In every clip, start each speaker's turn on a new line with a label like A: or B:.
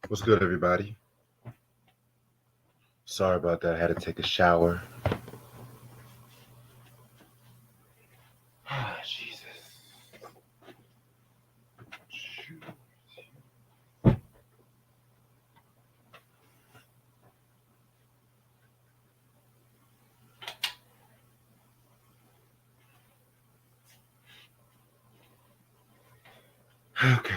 A: What's good, everybody? Sorry about that. I had to take a shower. Ah, Jesus. Okay.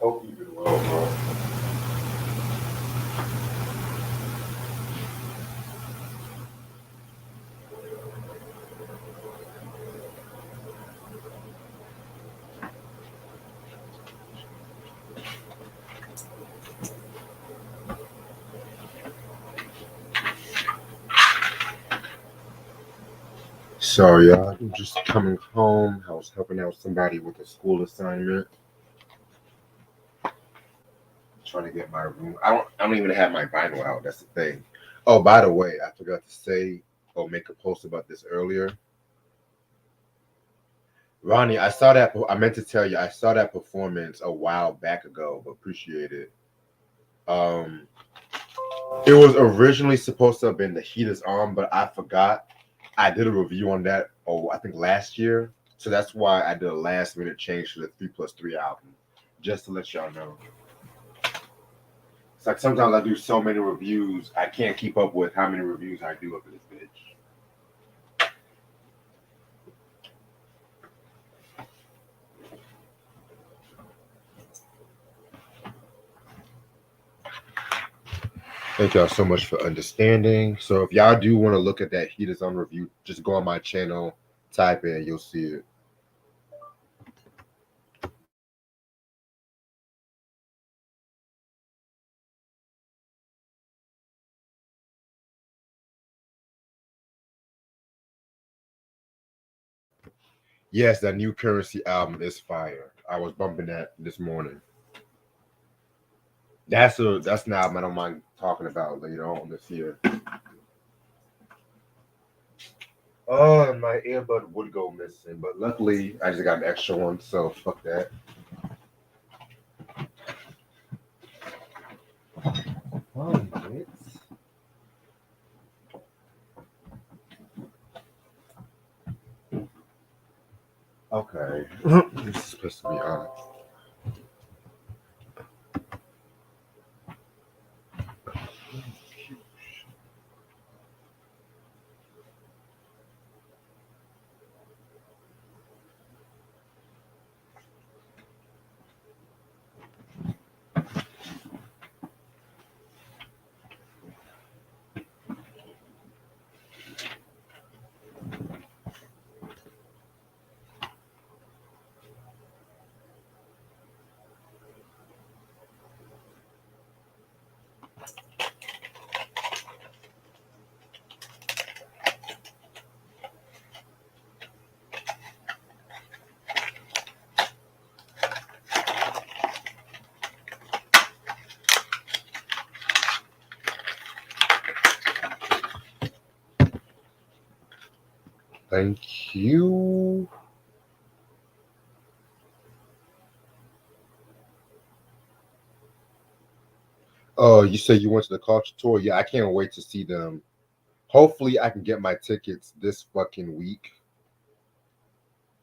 A: Hope you've been well, bro. Sorry, y'all. I'm just coming home. I was helping out somebody with a school assignment. Trying to get my room. I don't even have my vinyl out. That's the thing. Oh, by the way, I forgot to say or make a post about this earlier. Ronnie, I saw that. I meant to tell you, I saw that performance a while back ago, but appreciate it. Um, it was originally supposed to have been The Heat Is On, but I forgot. I did a review on that, I think last year. So that's why I did a last minute change to the 3+3 album, just to let y'all know. It's like sometimes I do so many reviews, I can't keep up with how many reviews I do of this bitch. Thank y'all so much for understanding. So if y'all do want to look at that Heat Is On review, just go on my channel, type in, you'll see it. Yes, that new Currency album is fire. I was bumping that this morning. That's an album I don't mind talking about later on this year. Oh, my earbud would go missing, but luckily I just got an extra one, so fuck that. Oh, okay. This is supposed to be on. Thank you. Oh, you say you went to the culture tour? Yeah, I can't wait to see them. Hopefully, I can get my tickets this fucking week.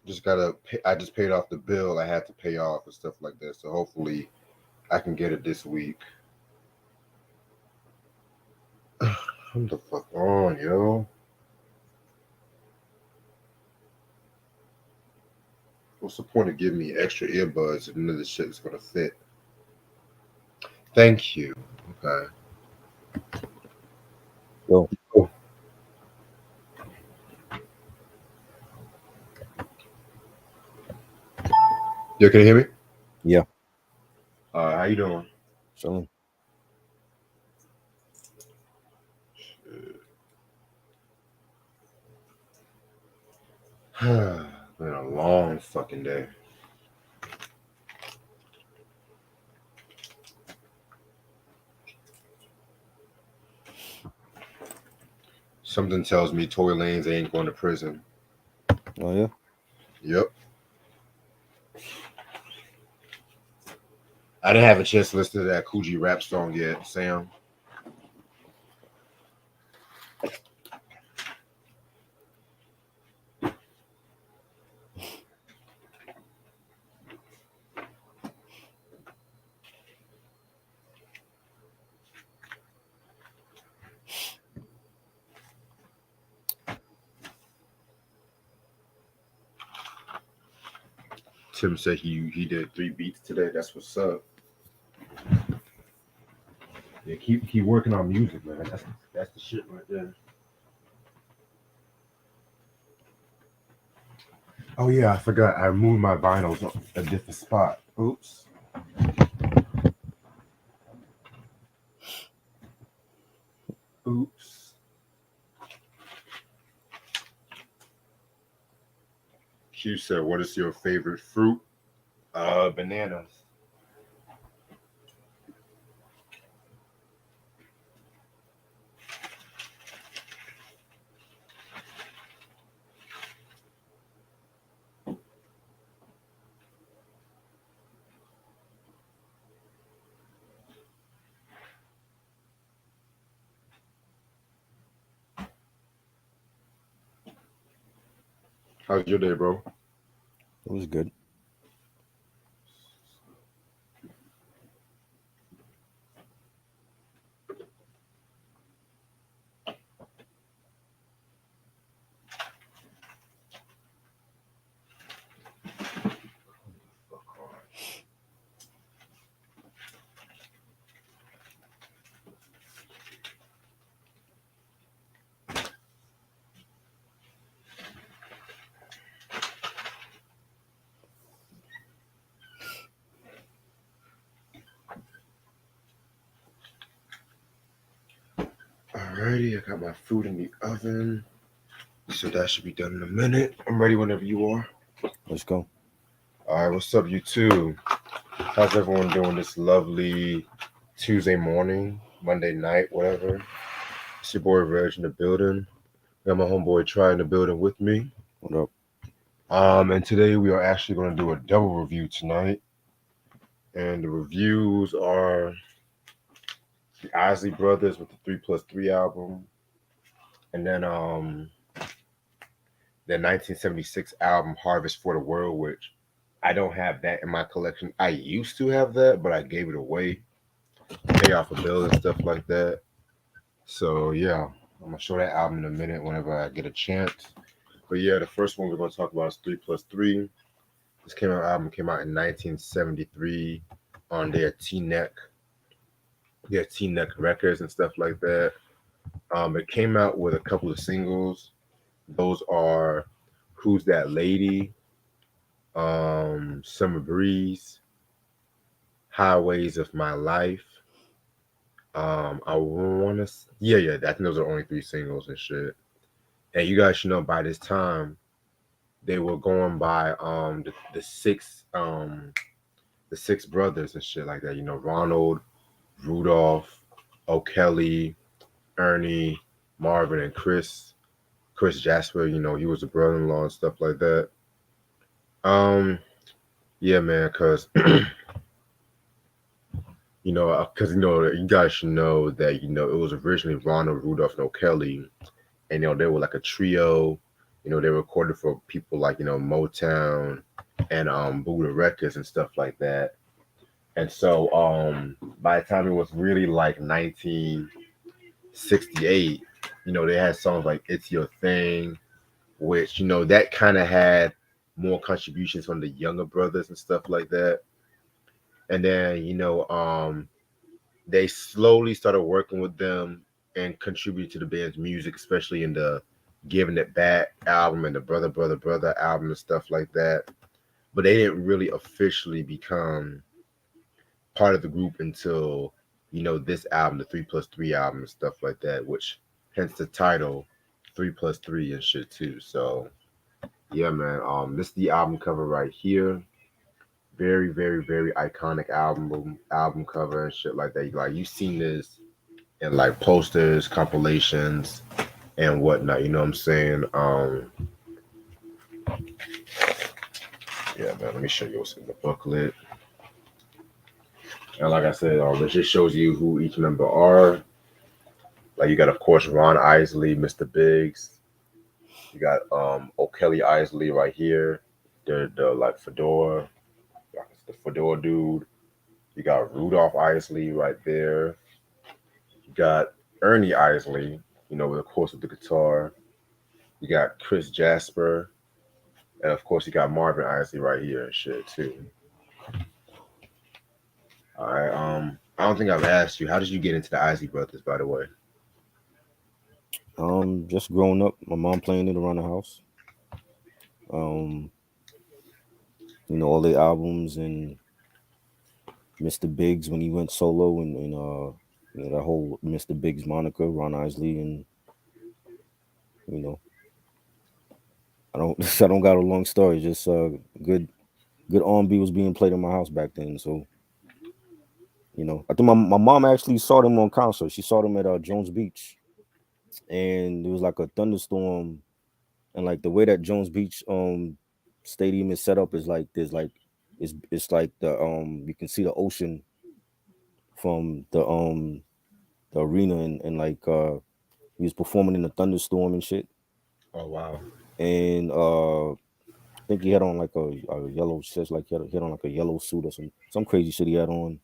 A: Just gotta. I just paid off the bill I had to pay off and stuff like that. So hopefully, I can get it this week. Come the fuck on, yo. What's the point of giving me extra earbuds if none of this shit is gonna fit? Thank you. Okay.
B: Go.
A: Cool. Yo, can you hear me?
B: Yeah.
A: How you doing?
B: Chilling.
A: Been a long fucking day. Something tells me Tory Lanez ain't going to prison.
B: Oh yeah.
A: Yep. I didn't have a chance to listen to that Coogee rap song yet, Sam. Tim said he did 3 beats today. That's what's up. Yeah, keep working on music, man. That's the shit right there. Oh yeah, I forgot. I moved my vinyls on a different spot. Oops. Oops. Q said, "What is your favorite fruit?" Bananas. How's your day, bro?
B: It was good.
A: Alrighty, I got my food in the oven, so that should be done in a minute. I'm ready whenever you are.
B: Let's go.
A: All right, what's up, you two? How's everyone doing this lovely Tuesday morning, Monday night, whatever? It's your boy Reg in the building. Got my homeboy Try in the building with me.
B: What up?
A: And today we are actually going to do a double review tonight. And the reviews are the Isley Brothers with the 3+3 album, and then the 1976 album Harvest for the World, which I don't have that in my collection. I used to have that, but I gave it away, pay off a bill and stuff like that. So yeah, I'm gonna show that album in a minute whenever I get a chance. But yeah, the first one we're gonna talk about is 3+3. This album came out in 1973 on their T-Neck records and stuff like that. It came out with a couple of singles. Those are "Who's That Lady," "Summer Breeze," "Highways of My Life." I wanna, yeah. I think those are only 3 singles and shit. And you guys should know by this time they were going by the six brothers and shit like that. You know, Ronald, Rudolph, O'Kelly, Ernie, Marvin, and Chris. Chris Jasper, you know, he was a brother-in-law and stuff like that. Yeah, man, cause you guys should know that it was originally Ronald, Rudolph, and O'Kelly, and they were like a trio. They recorded for people like Motown and Buddha Records and stuff like that. And so by the time it was really like 1968, they had songs like "It's Your Thing," which that kind of had more contributions from the younger brothers and stuff like that. And then, they slowly started working with them and contributed to the band's music, especially in the Giving It Back album and the Brother album and stuff like that. But they didn't really officially become part of the group until, this album, the 3+3 album and stuff like that, which hence the title 3+3 and shit too. So yeah, man. This is the album cover right here. Very, very, very iconic album cover and shit like that. Like you've seen this in like posters, compilations, and whatnot. You know what I'm saying? Yeah, man. Let me show you what's in the booklet. And like I said, it just shows you who each member are. Like you got, of course, Ron Isley, Mr. Biggs. You got O'Kelly Isley right here. The like fedora, like it's the fedora dude. You got Rudolph Isley right there. You got Ernie Isley, with of course with the guitar. You got Chris Jasper, and of course you got Marvin Isley right here and shit too. All right. I don't think I've asked you. How did you get into the Isley Brothers, by the way?
B: Just growing up, my mom playing it around the house. Um, all the albums and Mr. Biggs when he went solo and that whole Mr. Biggs moniker, Ron Isley, and you know, I don't I don't got a long story. Just good good R&B was being played in my house back then. So I think my mom actually saw them on concert. She saw them at Jones Beach, and there was like a thunderstorm, and like the way that Jones Beach stadium is set up is like there's like it's like the you can see the ocean from the arena, and like he was performing in a thunderstorm and shit.
A: Oh wow.
B: And I think he had on like a yellow shit, like he had on like a yellow suit or some crazy shit he had on.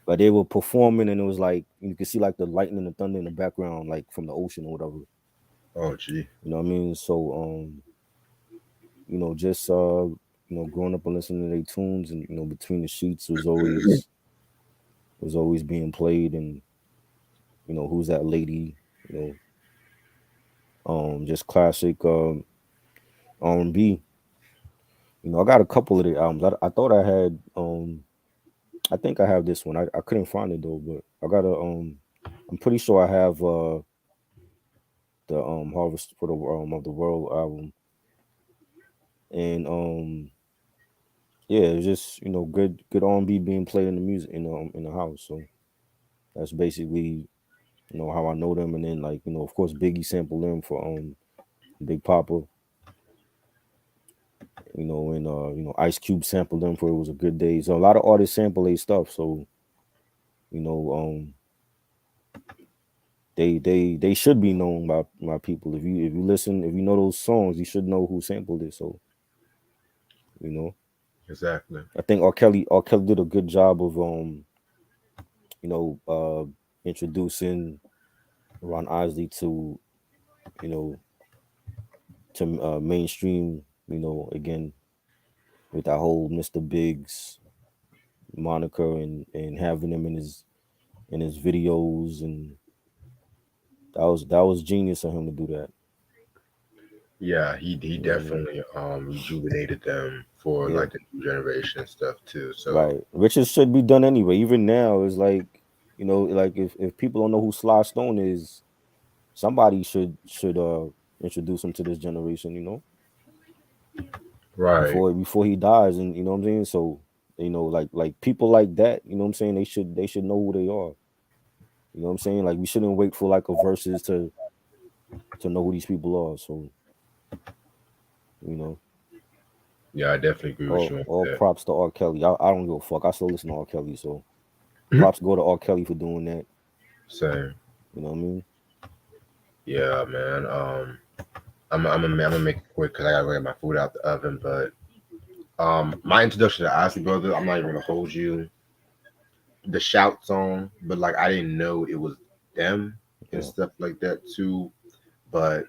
B: But they were performing, and it was like you could see like the lightning and the thunder in the background, like from the ocean or whatever.
A: Oh gee.
B: You know what I mean? So just growing up and listening to their tunes, and Between the Sheets was always being played, and Who's That Lady, just classic R&B. I got a couple of the albums. I thought I had I think I have this one. I couldn't find it though, but I got a I'm pretty sure I have the Harvest for the of the World album. And yeah, it's just good R&B being played in the music in the house. So that's basically how I know them. And then like of course Biggie sampled them for Big Papa. And Ice Cube sampled them for It Was a Good Day. So a lot of artists sample their stuff. So you know they should be known by people. If you listen, if you know those songs, you should know who sampled it. So you know
A: Exactly.
B: I think R. Kelly did a good job of you know uh introducing Ron Isley to you know mainstream, again, with that whole Mr. Biggs moniker, and having him in his videos, and that was genius of him to do that.
A: Yeah, he
B: You know what I mean?
A: definitely rejuvenated them for
B: Yeah,
A: like the new generation and stuff too. So
B: right. Which is should be done anyway. Even now, it's like like if people don't know who Sly Stone is, somebody should introduce him to this generation.
A: right.
B: Before he dies, and you know what I'm saying. So like people like that. You know what I'm saying. They should know who they are. You know what I'm saying. Like we shouldn't wait for like a verses to know who these people are. So you know,
A: Yeah, I definitely agree with you on
B: all
A: that.
B: props to R. Kelly. I don't give a fuck. I still listen to R. Kelly. So props go to R. Kelly for doing that.
A: Same.
B: You know what I mean?
A: Yeah, man. I'm gonna make it quick because I gotta get my food out the oven. But my introduction to Isley Brothers, I'm not even gonna hold you. The shout song, but like I didn't know it was them and
B: Yeah.
A: stuff like that too. But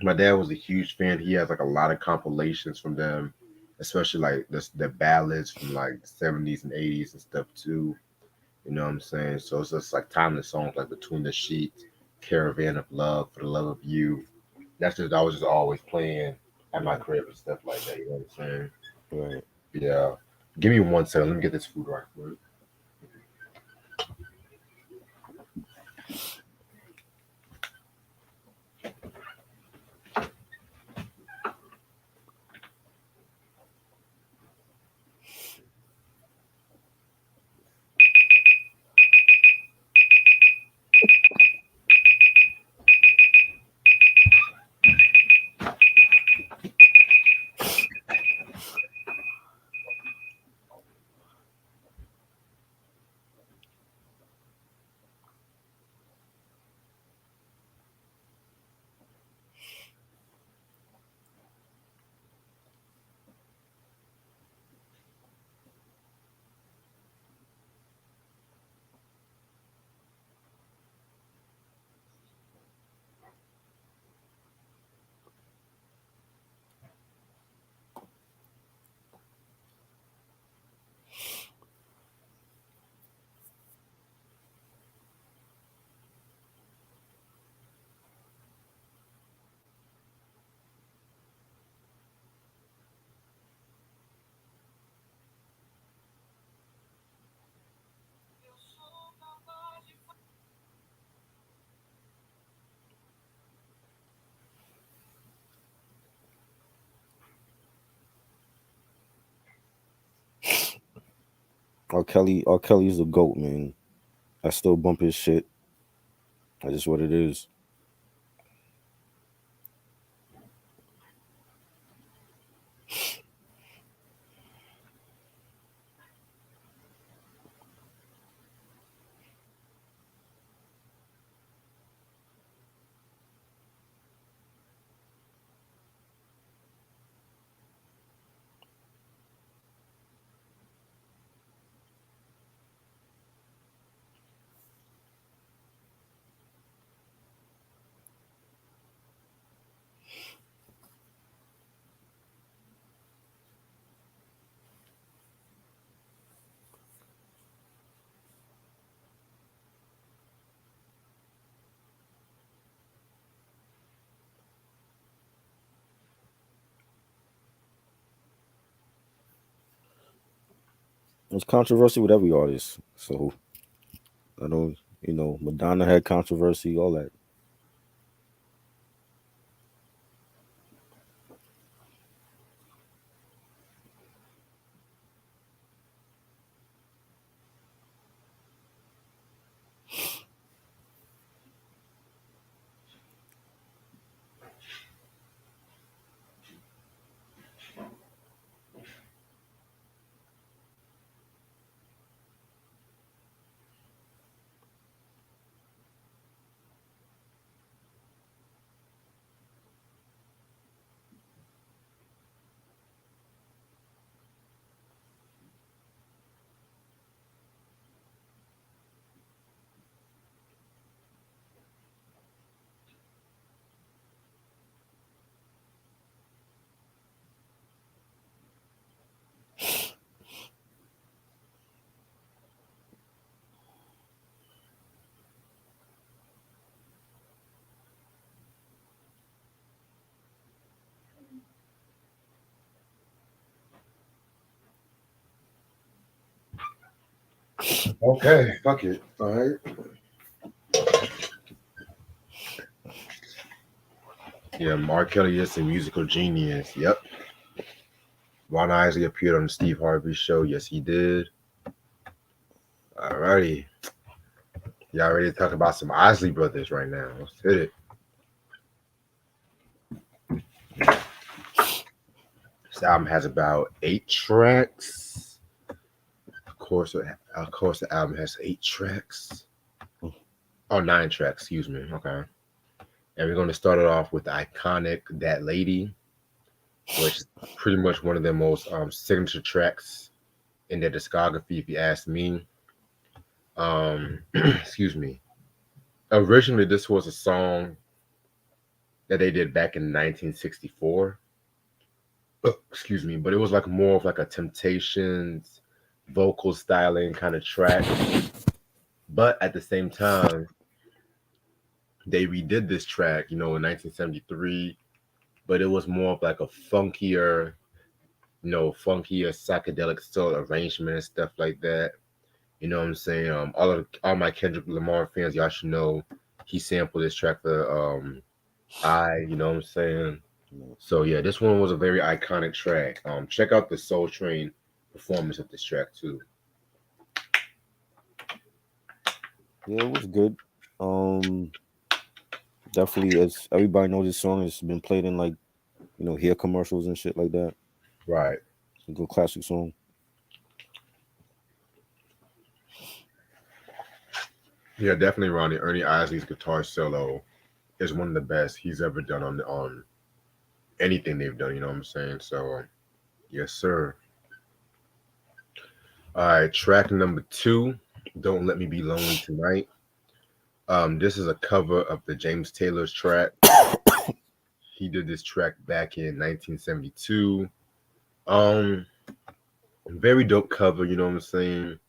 A: My dad was a huge fan. He has like a lot of compilations from them, especially like the ballads from like the 70s and 80s and stuff too. You know what I'm saying? So it's just like timeless songs like Between the Sheets, Caravan of Love, For the Love of You. That's just I was just always playing at my
B: Right.
A: crib and stuff like that. You know what I'm saying?
B: Right.
A: Yeah. Give me 1 second. Let me get this food right quick.
B: R. Kelly's the goat, man. I still bump his shit. That's just what it is. There's controversy with every artist. So I don't, Madonna had controversy, all that.
A: Okay, fuck it. All right. Yeah, Mark Kelly is a musical genius. Yep. Ron Isley appeared on the Steve Harvey show. Yes, he did. Alrighty. Y'all ready to talk about some Isley Brothers right now? Let's hit it. This album has about 8 tracks. Of course, the album has 8 tracks. Oh, 9 tracks. Excuse me. Okay. And we're going to start it off with the iconic "That Lady," which is pretty much one of their most signature tracks in their discography, if you ask me. Excuse me. Originally, this was a song that they did back in 1964. Excuse me, but it was like more of like a Temptations vocal styling kind of track. But at the same time, they redid this track, in 1973. But it was more of like a funkier, funkier psychedelic soul arrangement and stuff like that. You know what I'm saying? All my Kendrick Lamar fans, y'all should know he sampled this track for you know what I'm saying?
B: Yeah,
A: So yeah, this one was a very iconic track. Check out the Soul Train performance of this track too.
B: yeah, it was good. Um, Definitely, as everybody knows, this song has been played in like hair commercials and shit like that.
A: Right.
B: It's a good classic song.
A: Yeah, definitely Ronnie. Ernie Isley's guitar solo is one of the best he's ever done on anything they've done, you know what I'm saying? So yes, sir. All right, track number two, Don't Let Me Be Lonely Tonight. This is a cover of the James Taylor's track. He did this track back in 1972. Um, Very dope cover, you know what I'm saying?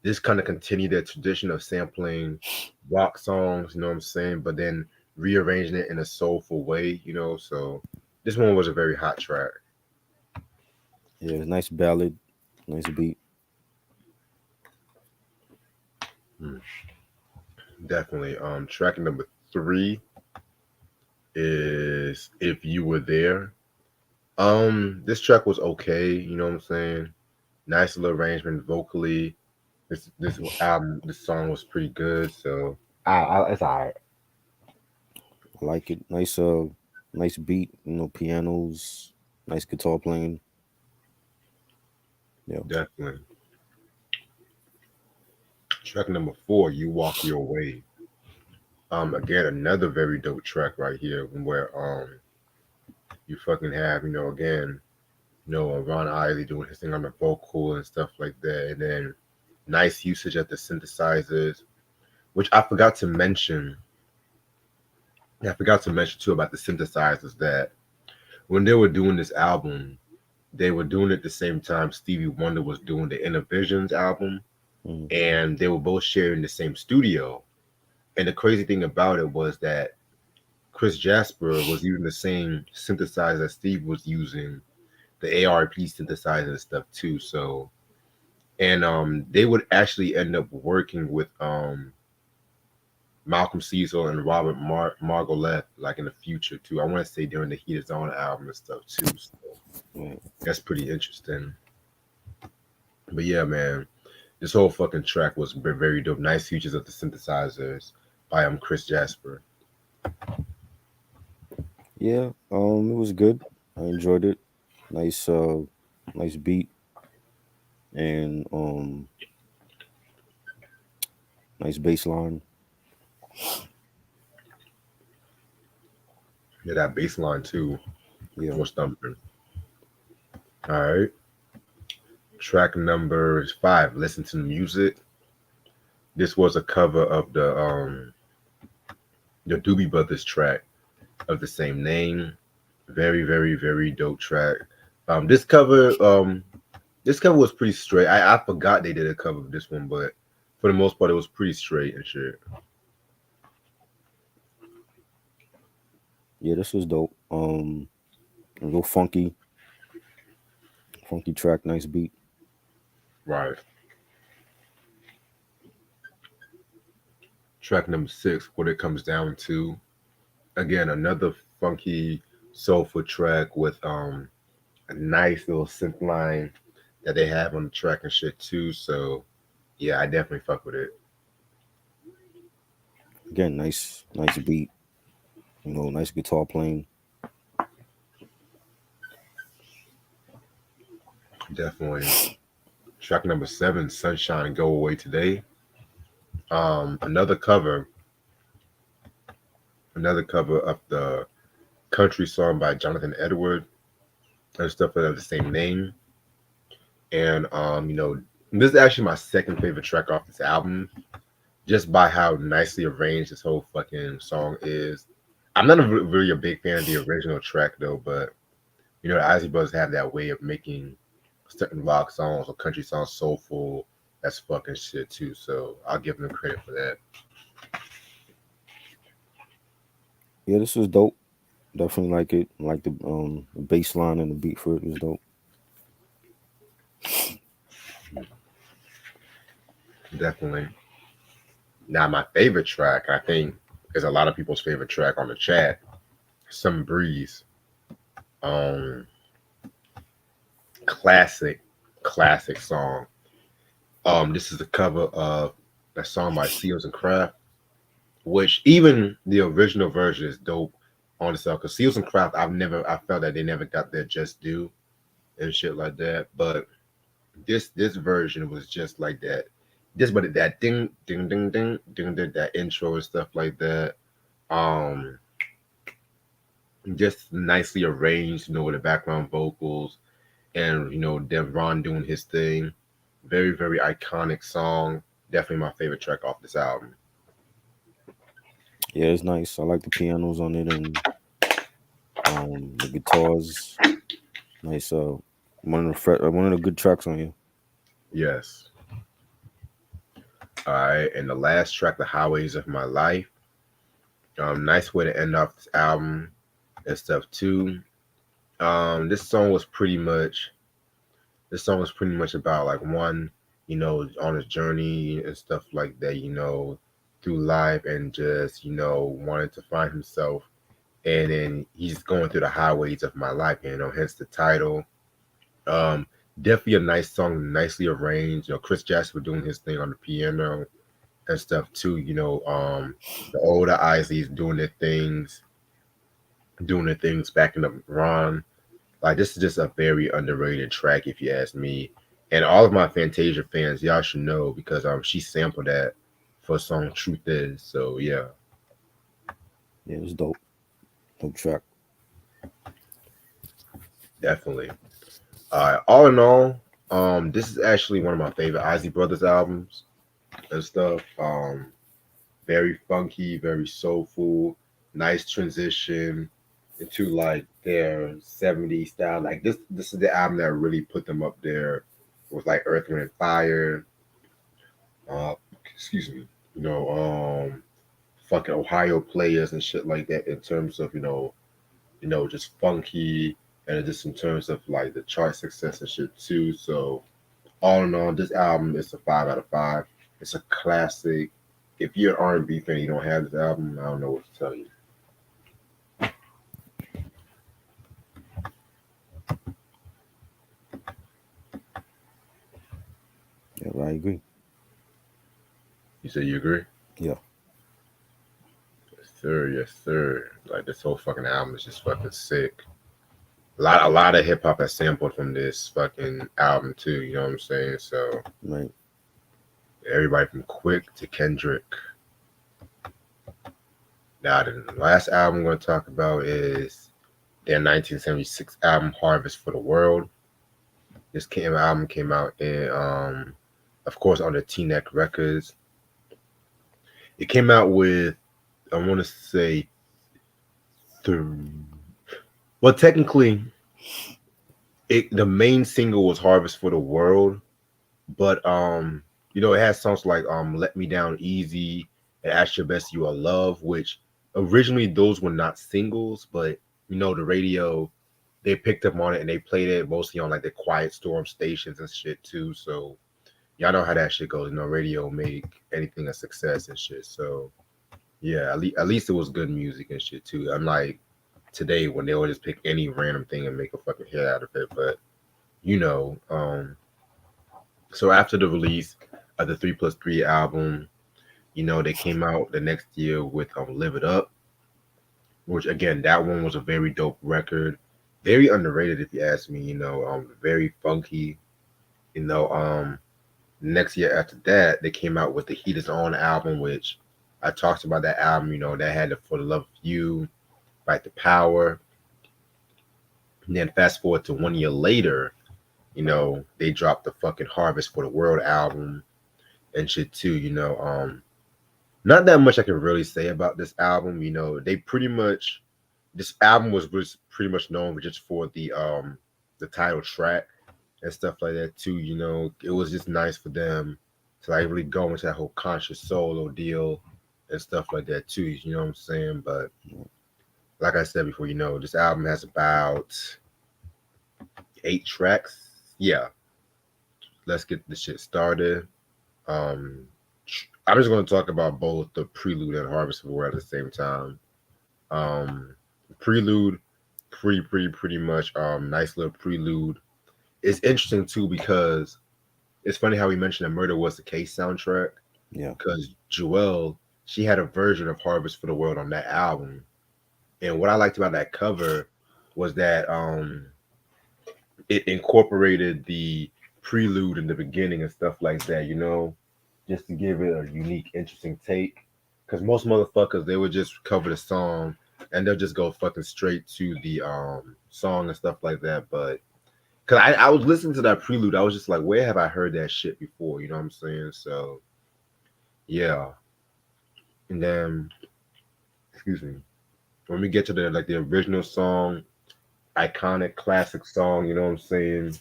A: This kind of continued that tradition of sampling rock songs, you know what I'm saying, but then rearranging it in a soulful way, So this one was a very hot track.
B: Yeah, nice ballad, nice beat.
A: Hmm, definitely. Track number three is If You Were There. This track was okay, you know what I'm saying? Nice little arrangement vocally. This song was pretty good, so it's alright.
B: I like it. Nice beat. Pianos, nice guitar playing. Yeah,
A: Definitely. Track number four, You Walk Your Way. Again, another very dope track right here where you fucking have, again, Ron Isley doing his thing on the vocal and stuff like that, and then nice usage of the synthesizers, which I forgot to mention. Yeah, I forgot to mention too about the synthesizers that when they were doing this album, they were doing it at the same time Stevie Wonder was doing the Inner Visions album,
B: mm,
A: and they were both sharing the same studio. And the crazy thing about it was that Chris Jasper was using the same synthesizer that Steve was using, the ARP synthesizer and stuff too. So, and they would actually end up working with Malcolm Cecil and Robert Margolith like in the future too. I want to say during the Heat of Zone album and stuff too. So
B: yeah.
A: that's pretty interesting. But yeah, man, this whole fucking track was very dope. Nice features of the synthesizers by Chris Jasper.
B: Yeah, it was good. I enjoyed it. Nice, nice beat and nice bass line.
A: Yeah, that bass line too
B: Yeah,
A: was thumping. All right. Track number five, Listen to the Music. This was a cover of the Doobie Brothers track of the same name. Very, very, very dope track. Um, this cover, um, this cover was pretty straight. I forgot they did a cover of this one, but for the most part, it was pretty straight and shit.
B: yeah, this was dope. A little funky track, nice beat.
A: Right. Track number six, What It Comes Down To. Again, another funky, soulful track with a nice little synth line that they have on the track and shit too. So yeah, I definitely fuck with it.
B: Again, nice beat. Nice guitar playing.
A: Definitely. Track number seven, Sunshine Go Away Today. Another cover of the country song by Jonathan Edward and stuff that have the same name. And this is actually my second favorite track off this album, just by how nicely arranged this whole fucking song is. I'm not really a big fan of the original track though, but you know, the Izzy Brothers have that way of making certain rock songs or country songs soulful. That's fucking shit too. So I'll give them credit for that.
B: Yeah, this was dope. Definitely like it. Like the bass line and the beat for it was dope.
A: Definitely. Now my favorite track, I think, is a lot of people's favorite track on the chat. Some Breeze. Um, classic, classic song. This is a cover of a song by Seals and Craft, which even the original version is dope on itself. Because Seals and Craft, I felt that they never got their just due and shit like that. But this version was just like that. Just but that ding ding ding ding ding ding that intro and stuff like that. Um, just nicely arranged, you know, with the background vocals and you know Devron doing his thing. Very very iconic song. Definitely my favorite track off this album.
B: Yeah, it's nice. I like the pianos on it and the guitars. Nice. One of the good tracks on here.
A: Yes. All right, and the last track, "The Highways of My Life." Nice way to end off this album and stuff too. This song was pretty much about like one, you know, on his journey and stuff like that, you know, through life and just, you know, wanting to find himself. And then he's going through the highways of my life, you know, hence the title. Um, Definitely a nice song, nicely arranged. You know, Chris Jasper doing his thing on the piano and stuff too. You know, the older Isleys doing their things, backing up Ron. Like this is just a very underrated track, if you ask me. And all of my Fantasia fans, y'all should know because she sampled that for a song "Truth Is." So yeah,
B: Yeah, it's dope. Dope track.
A: definitely. All in all, this is actually one of my favorite Izzy Brothers albums and stuff. Very funky, very soulful, nice transition into like their 70s style. Like this is the album that really put them up there with like Earth, Wind and Fire. Uh excuse me, you know, fucking Ohio players and shit like that in terms of, just funky and just in terms of like the chart success and shit too. So all in all, this album is a 5 out of 5. It's a classic. If you're an R&B fan, you don't have this album, I don't know what to tell you.
B: Yeah, I agree.
A: You say you agree?
B: Yeah.
A: Yes, sir. Yes, sir. Like this whole fucking album is just fucking sick. A lot of hip hop has sampled from this fucking album too. You know what I'm saying? So
B: Right.
A: everybody from Quick to Kendrick. Now the last album I'm going to talk about is their 1976 album Harvest for the World. Album came out in of course on the T-Neck Records. It came out with, I want to say, well, technically, the main single was Harvest for the World, but it has songs like Let Me Down Easy and Ask Your Best You Are Love, which originally those were not singles, but the radio, they picked up on it and they played it mostly on like the Quiet Storm stations and shit too. So y'all know how that shit goes. Radio make anything a success and shit. So yeah, at least it was good music and shit too. Unlike today when they will just pick any random thing and make a fucking hit out of it. But so after the release of the 3+3 album, they came out the next year with Live It Up, which again, that one was a very dope record. Very underrated if you ask me, very funky. Next year after that, they came out with the Heat Is On album, which I talked about that album, that had For the Love of You, Fight the Power. And then fast forward to 1 year later, they dropped the fucking Harvest for the World album and shit too, Not that much I can really say about this album. They pretty much this album was pretty much known just for the title track and stuff like that too. It was just nice for them to like really go into that whole conscious solo deal and stuff like that too. You know what I'm saying? But like I said before, this album has about 8 tracks. Yeah, let's get the shit started. Um, I'm just going to talk about both the Prelude and Harvest of War at the same time. Um, Prelude, pretty much nice little prelude. It's interesting too because it's funny how we mentioned that Murder Was the Case soundtrack
B: Yeah.
A: because Joelle, she had a version of Harvest for the World on that album. And what I liked about that cover was that it incorporated the prelude in the beginning and stuff like that, just to give it a unique, interesting take. Because most motherfuckers, they would just cover the song and they'll just go fucking straight to the song and stuff like that. But because I was listening to that prelude, I was just like, where have I heard that shit before? You know what I'm saying? So yeah. And then, excuse me, when we get to the original song, iconic classic song, you know what I'm saying?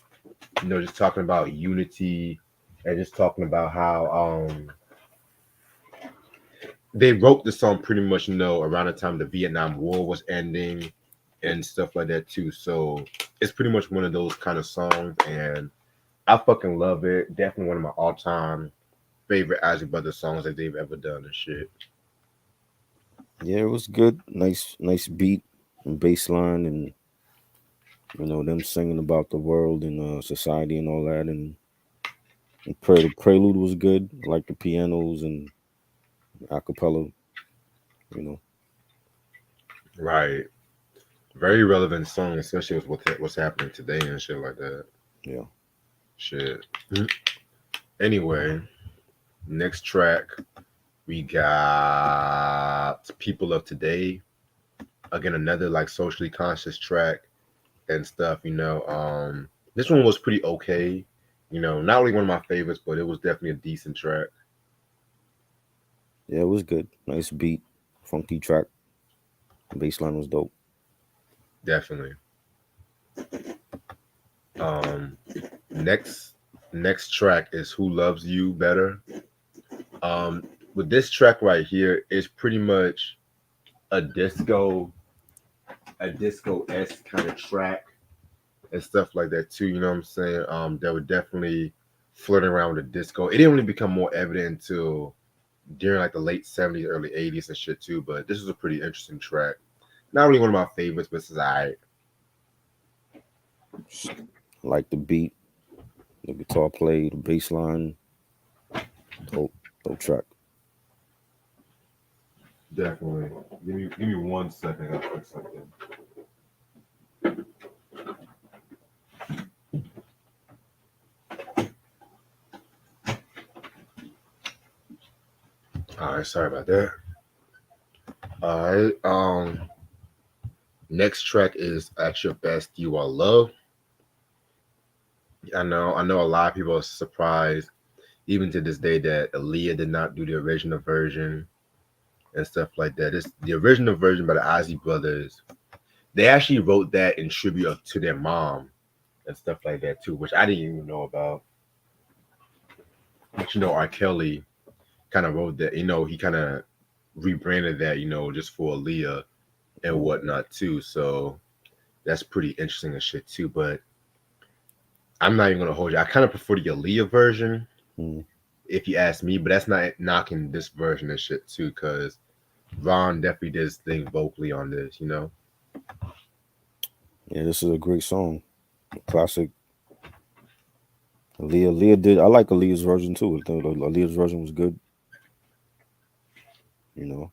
A: Just talking about unity and just talking about how they wrote the song pretty much, around the time the Vietnam War was ending and stuff like that too. So it's pretty much one of those kind of songs, and I fucking love it. Definitely one of my all-time favorite Izzy Brothers songs that they've ever done and shit.
B: Yeah, it was good. Nice beat and bass line, and them singing about the world and society and all that. The prelude was good. I like the pianos and acapella. You know,
A: Right. Very relevant song, especially with what's happening today and shit like that.
B: yeah.
A: Shit. Anyway, next track we got People of Today. Again, another like socially conscious track and stuff. This one was pretty okay. Not really one of my favorites, but it was definitely a decent track.
B: Yeah, it was good. Nice beat, funky track. Bass line was dope.
A: Definitely. Um, next next track is Who Loves You Better. Um, with this track right here, it's pretty much a disco-esque kind of track and stuff like that too. You know what I'm saying? That would definitely flirting around with the disco. It didn't really become more evident until during like the late '70s, early '80s and shit too. But this is a pretty interesting track. Not really one of my favorites, but this is alright.
B: I like the beat, the guitar play, the bass line. Dope, dope track.
A: Definitely. Give me 1 second. I gotta fix something. All right, sorry about that. All right. Next track is At Your Best You Are Love. I know a lot of people are surprised, even to this day, that Aaliyah did not do the original version and stuff like that. It's the original version by the Izzy Brothers. They actually wrote that in tribute to their mom and stuff like that too, which I didn't even know about. But R. Kelly kind of wrote that. He kind of rebranded that. Just for Aaliyah and whatnot too. So that's pretty interesting and shit too. But I'm not even gonna hold you. I kind of prefer the Aaliyah version,
B: Mm.
A: if you ask me. But that's not knocking this version and shit too, because Ron definitely did his thing vocally on this.
B: Yeah, this is a great song. Classic. Aaliyah did. I like Aaliyah's version too. I think Aaliyah's version was good. You know,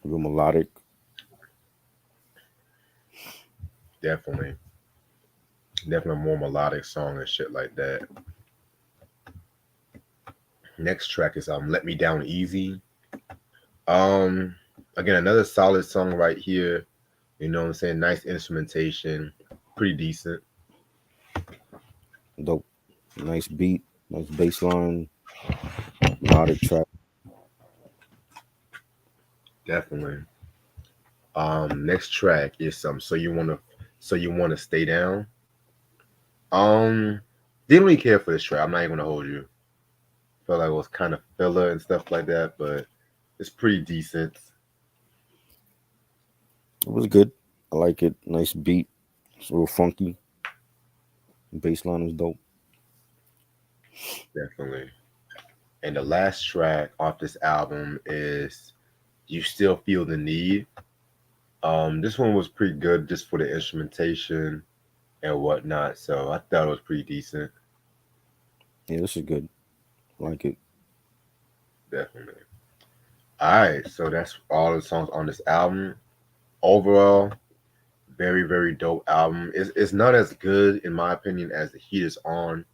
B: real melodic.
A: Definitely, definitely a more melodic song and shit like that. Next track is Let Me Down Easy. Um, Again, another solid song right here. You know what I'm saying? Nice instrumentation, pretty decent.
B: Dope. Nice beat. Nice bass line. Melodic track.
A: Definitely. Next track is so you wanna stay down. Um, didn't really care for this track. I'm not even gonna hold you. Felt like it was kind of filler and stuff like that, but it's pretty decent.
B: It was good. I like it. Nice beat. It's a little funky. Bass line was dope.
A: Definitely. And the last track off this album is "You Still Feel the Need." This one was pretty good just for the instrumentation and whatnot. So I thought it was pretty decent.
B: Yeah, this is good. I like it.
A: Definitely. All right, so that's all the songs on this album. Overall, very very dope album. It's not as good in my opinion as The Heat Is On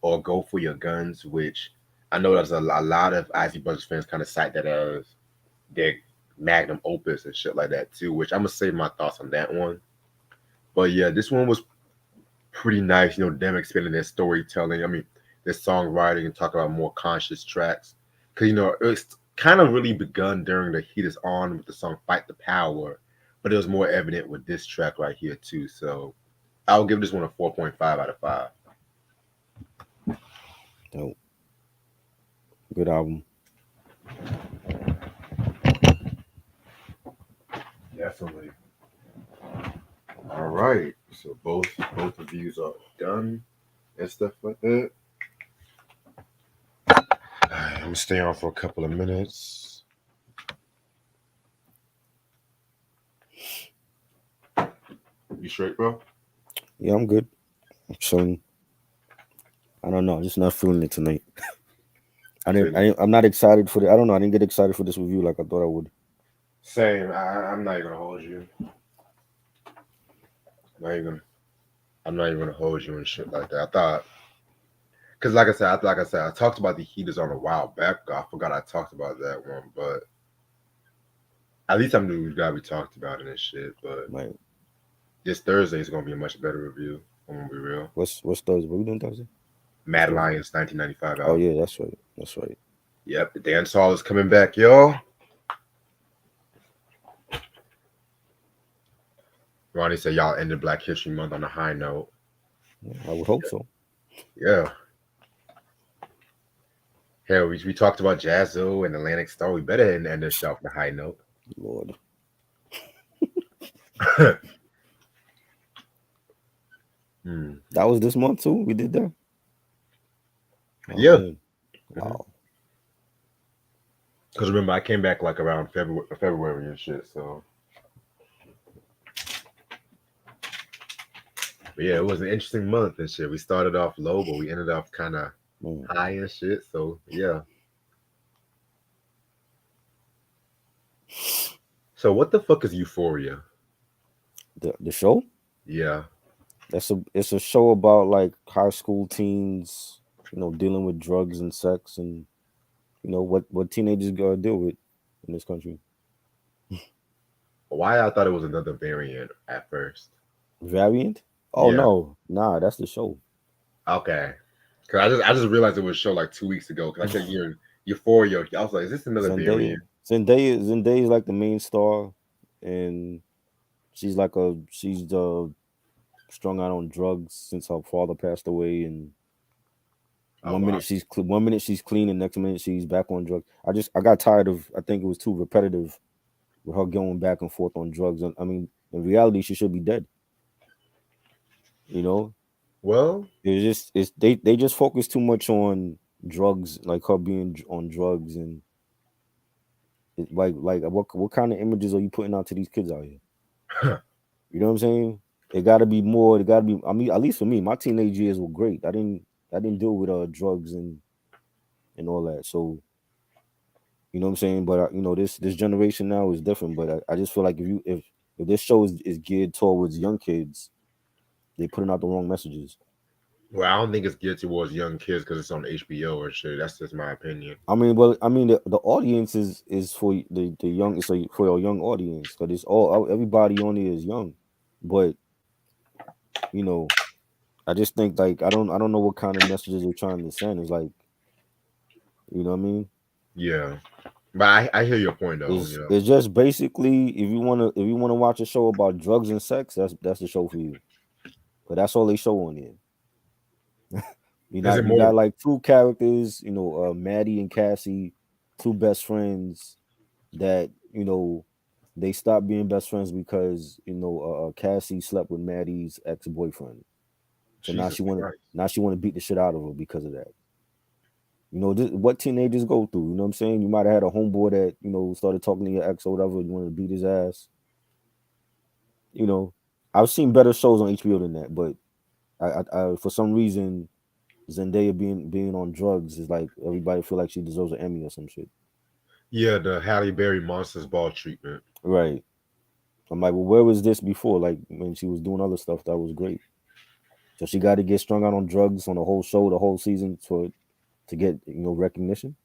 A: or Go For Your Guns, which I know there's a lot of Izzy Brothers fans kind of cite that as their magnum opus and shit like that too. Which I'm gonna say my thoughts on that one. But yeah, this one was pretty nice. Them expanding their storytelling. I mean, their songwriting and talk about more conscious tracks. Because it's kind of really begun during The Heat Is On with the song "Fight the Power," but it was more evident with this track right here too. So I'll give this one a 4.5 out of 5.
B: Dope. Good album.
A: Definitely. All right. So both of these are done and stuff like that. I'm gonna stay on for a couple of minutes. You straight, bro?
B: Yeah, I'm good. I'm chilling. I don't know. I'm just not feeling it tonight. I'm not excited for the. I don't know. I didn't get excited for this review like I thought I would.
A: Same. I'm not even gonna hold you. Not even. I'm not even gonna hold you and shit like that. I thought, cause like I said, I talked about The Heaters on a while back. I forgot I talked about that one, but at least I'm glad we talked about it and shit. But
B: Like,
A: this Thursday is gonna be a much better review. I'm gonna be real.
B: what's Thursday? What we doing Thursday? What's
A: Mad
B: Thursday?
A: Lions 1995
B: Oh
A: album.
B: yeah, that's right. That's right.
A: Yep, the dance hall is coming back, y'all. Ronnie said y'all ended Black History Month on a high note.
B: Yeah, I would hope so.
A: Yeah. Hell, we talked about Jazzo and Atlantic Star. We better end this show on a high note.
B: Lord.
A: Hmm.
B: That was this month too. We did that. Oh
A: Yeah.
B: man. Wow.
A: Because remember, I came back like around February and shit. So, but yeah, it was an interesting month and shit. We started off low, but we ended off kind of
B: Mm.
A: high and shit. So yeah. So what the fuck is Euphoria?
B: The show?
A: Yeah.
B: It's a show about like high school teens, dealing with drugs and sex and what teenagers gotta deal with in this country.
A: Why I thought it was another variant at first.
B: Variant? Oh
A: Yeah.
B: no, nah, that's the show.
A: Okay. Cause I just realized it was show like 2 weeks ago. Cause I kept hearing Euphoria. I was like, is this another
B: Zendaya.
A: variant?
B: Zendaya is like the main star, and she's strung out on drugs since her father passed away, and
A: Oh wow.
B: 1 minute she's clean, and next minute she's back on drugs. I got tired of. I think it was too repetitive with her going back and forth on drugs. And I mean, in reality, she should be dead. You know,
A: Well,
B: it's they just focus too much on drugs, like her being on drugs, and like what kind of images are you putting out to these kids out here? You know what I'm saying? It got to be more. It got to be. I mean, at least for me, my teenage years were great. I didn't deal with drugs and all that. So you know what I'm saying. But this generation now is different. But I just feel like if this show is geared towards young kids, they putting out the wrong messages.
A: well, I don't think it's geared towards young kids because it's on HBO or shit. That's just my opinion.
B: I mean, the audience is for the young. It's for a young audience because it's all everybody on here is young, but you know, I just think like I don't know what kind of messages they're trying to send. It's like, you know what I mean?
A: Yeah. But I hear your point though. You know,
B: It's just basically if you wanna watch a show about drugs and sex, that's the show for you. But that's all they show on there.
A: is it
B: You
A: more?
B: got like two characters, Maddie and Cassie, two best friends that they stopped being best friends because Cassie slept with Maddie's ex boyfriend. So
A: Jesus Christ.
B: now she want to beat the shit out of her because of that. What teenagers go through. You know what I'm saying? You might have had a homeboy that started talking to your ex or whatever. You wanted to beat his ass. You know, I've seen better shows on HBO than that, but I for some reason Zendaya being on drugs is like everybody feel like she deserves an Emmy or some shit.
A: Yeah, the Halle Berry Monsters Ball treatment.
B: Right. I'm like, well, where was this before? Like when she was doing other stuff that was great. So she got to get strung out on drugs on the whole show, the whole season to get recognition.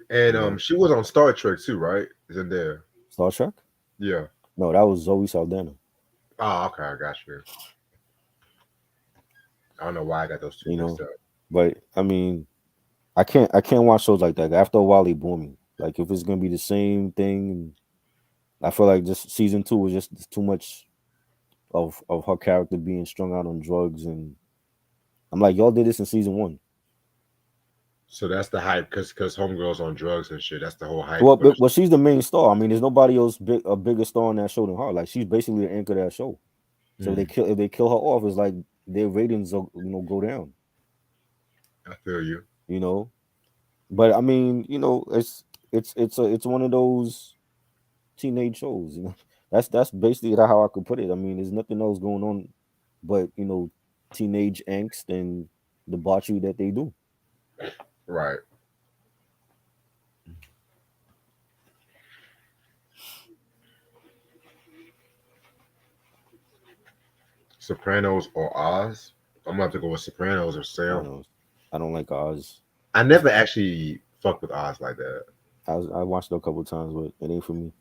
A: And
B: You know,
A: she was on Star Trek too, right? Isn't there?
B: Star Trek?
A: Yeah.
B: No, that was Zoe Saldana.
A: Oh, okay, I got you. I don't know why I got those two
B: You
A: mixed
B: know,
A: up.
B: but I mean, I can't watch shows like that. After a while, they bore me. Like if it's gonna be the same thing, I feel like just season two was just too much of her character being strung out on drugs, and I'm like, y'all did this in season one.
A: So that's the hype, because homegirls on drugs and shit. That's the whole hype
B: Well,
A: for the.
B: well, she's the main star. I mean, there's nobody else a bigger star on that show than her. Like she's basically the anchor of that show. So
A: Hmm,
B: if they kill her off, it's like their ratings will go down.
A: I feel you.
B: You know, but I mean, it's one of those teenage shows. That's basically how I could put it. I mean, there's nothing else going on, but teenage angst and debauchery that they do.
A: Right. Sopranos or Oz? I'm gonna have to go with Sopranos or Sam.
B: Sopranos. I don't like Oz.
A: I never actually fucked with Oz like that.
B: I watched it a couple of times, but it ain't for me.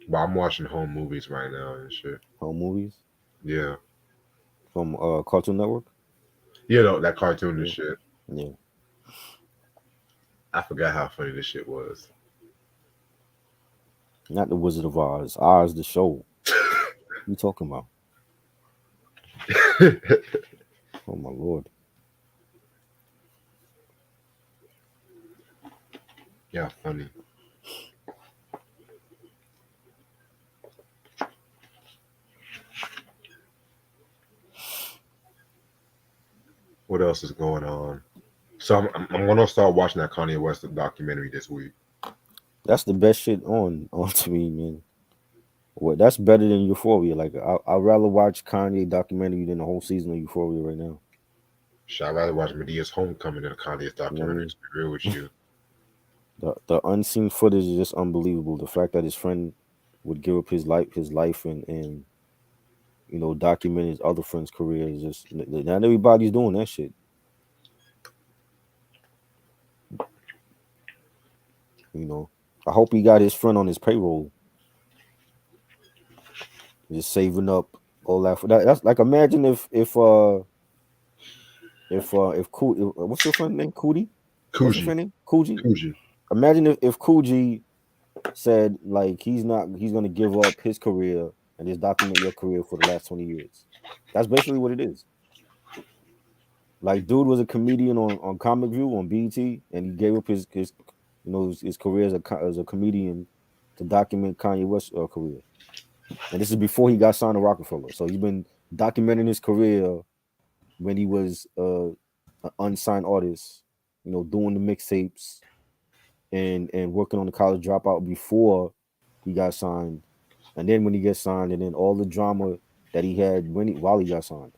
A: But I'm watching home movies right now and shit.
B: Home movies
A: Yeah.
B: from Cartoon Network.
A: You know, that cartoon and
B: Yeah,
A: shit.
B: yeah.
A: I forgot how funny this shit was.
B: Not the Wizard of Oz. Oz the show. What you talking about? Oh my lord.
A: Yeah, funny. What else is going on? So I'm gonna start watching that Kanye West documentary this week.
B: That's the best shit on to me, man. What that's better than Euphoria. Like I'd rather watch Kanye documentary than the whole season of Euphoria right now.
A: Should I rather watch Medea's Homecoming than Kanye's
B: You know what I
A: documentary?
B: mean?
A: To be real with you,
B: The unseen footage is just unbelievable. The fact that his friend would give up his life and document his other friend's career is just not everybody's doing that shit. You know, I hope he got his friend on his payroll, just saving up all that. That's like imagine what's your friend name? Cootie? What's his
A: Coogee,
B: friend name? Coogee.
A: Coogee.
B: Imagine if Coogee said like he's gonna give up his career and just document your career for the last 20 years. That's basically what it is. Like dude was a comedian on Comic View on BET, and he gave up his career as a comedian to document Kanye West's career. And this is before he got signed to Rockefeller. So he's been documenting his career when he was an unsigned artist, doing the mixtapes and working on the college dropout before he got signed. And then when he gets signed, and then all the drama that he had while he got signed.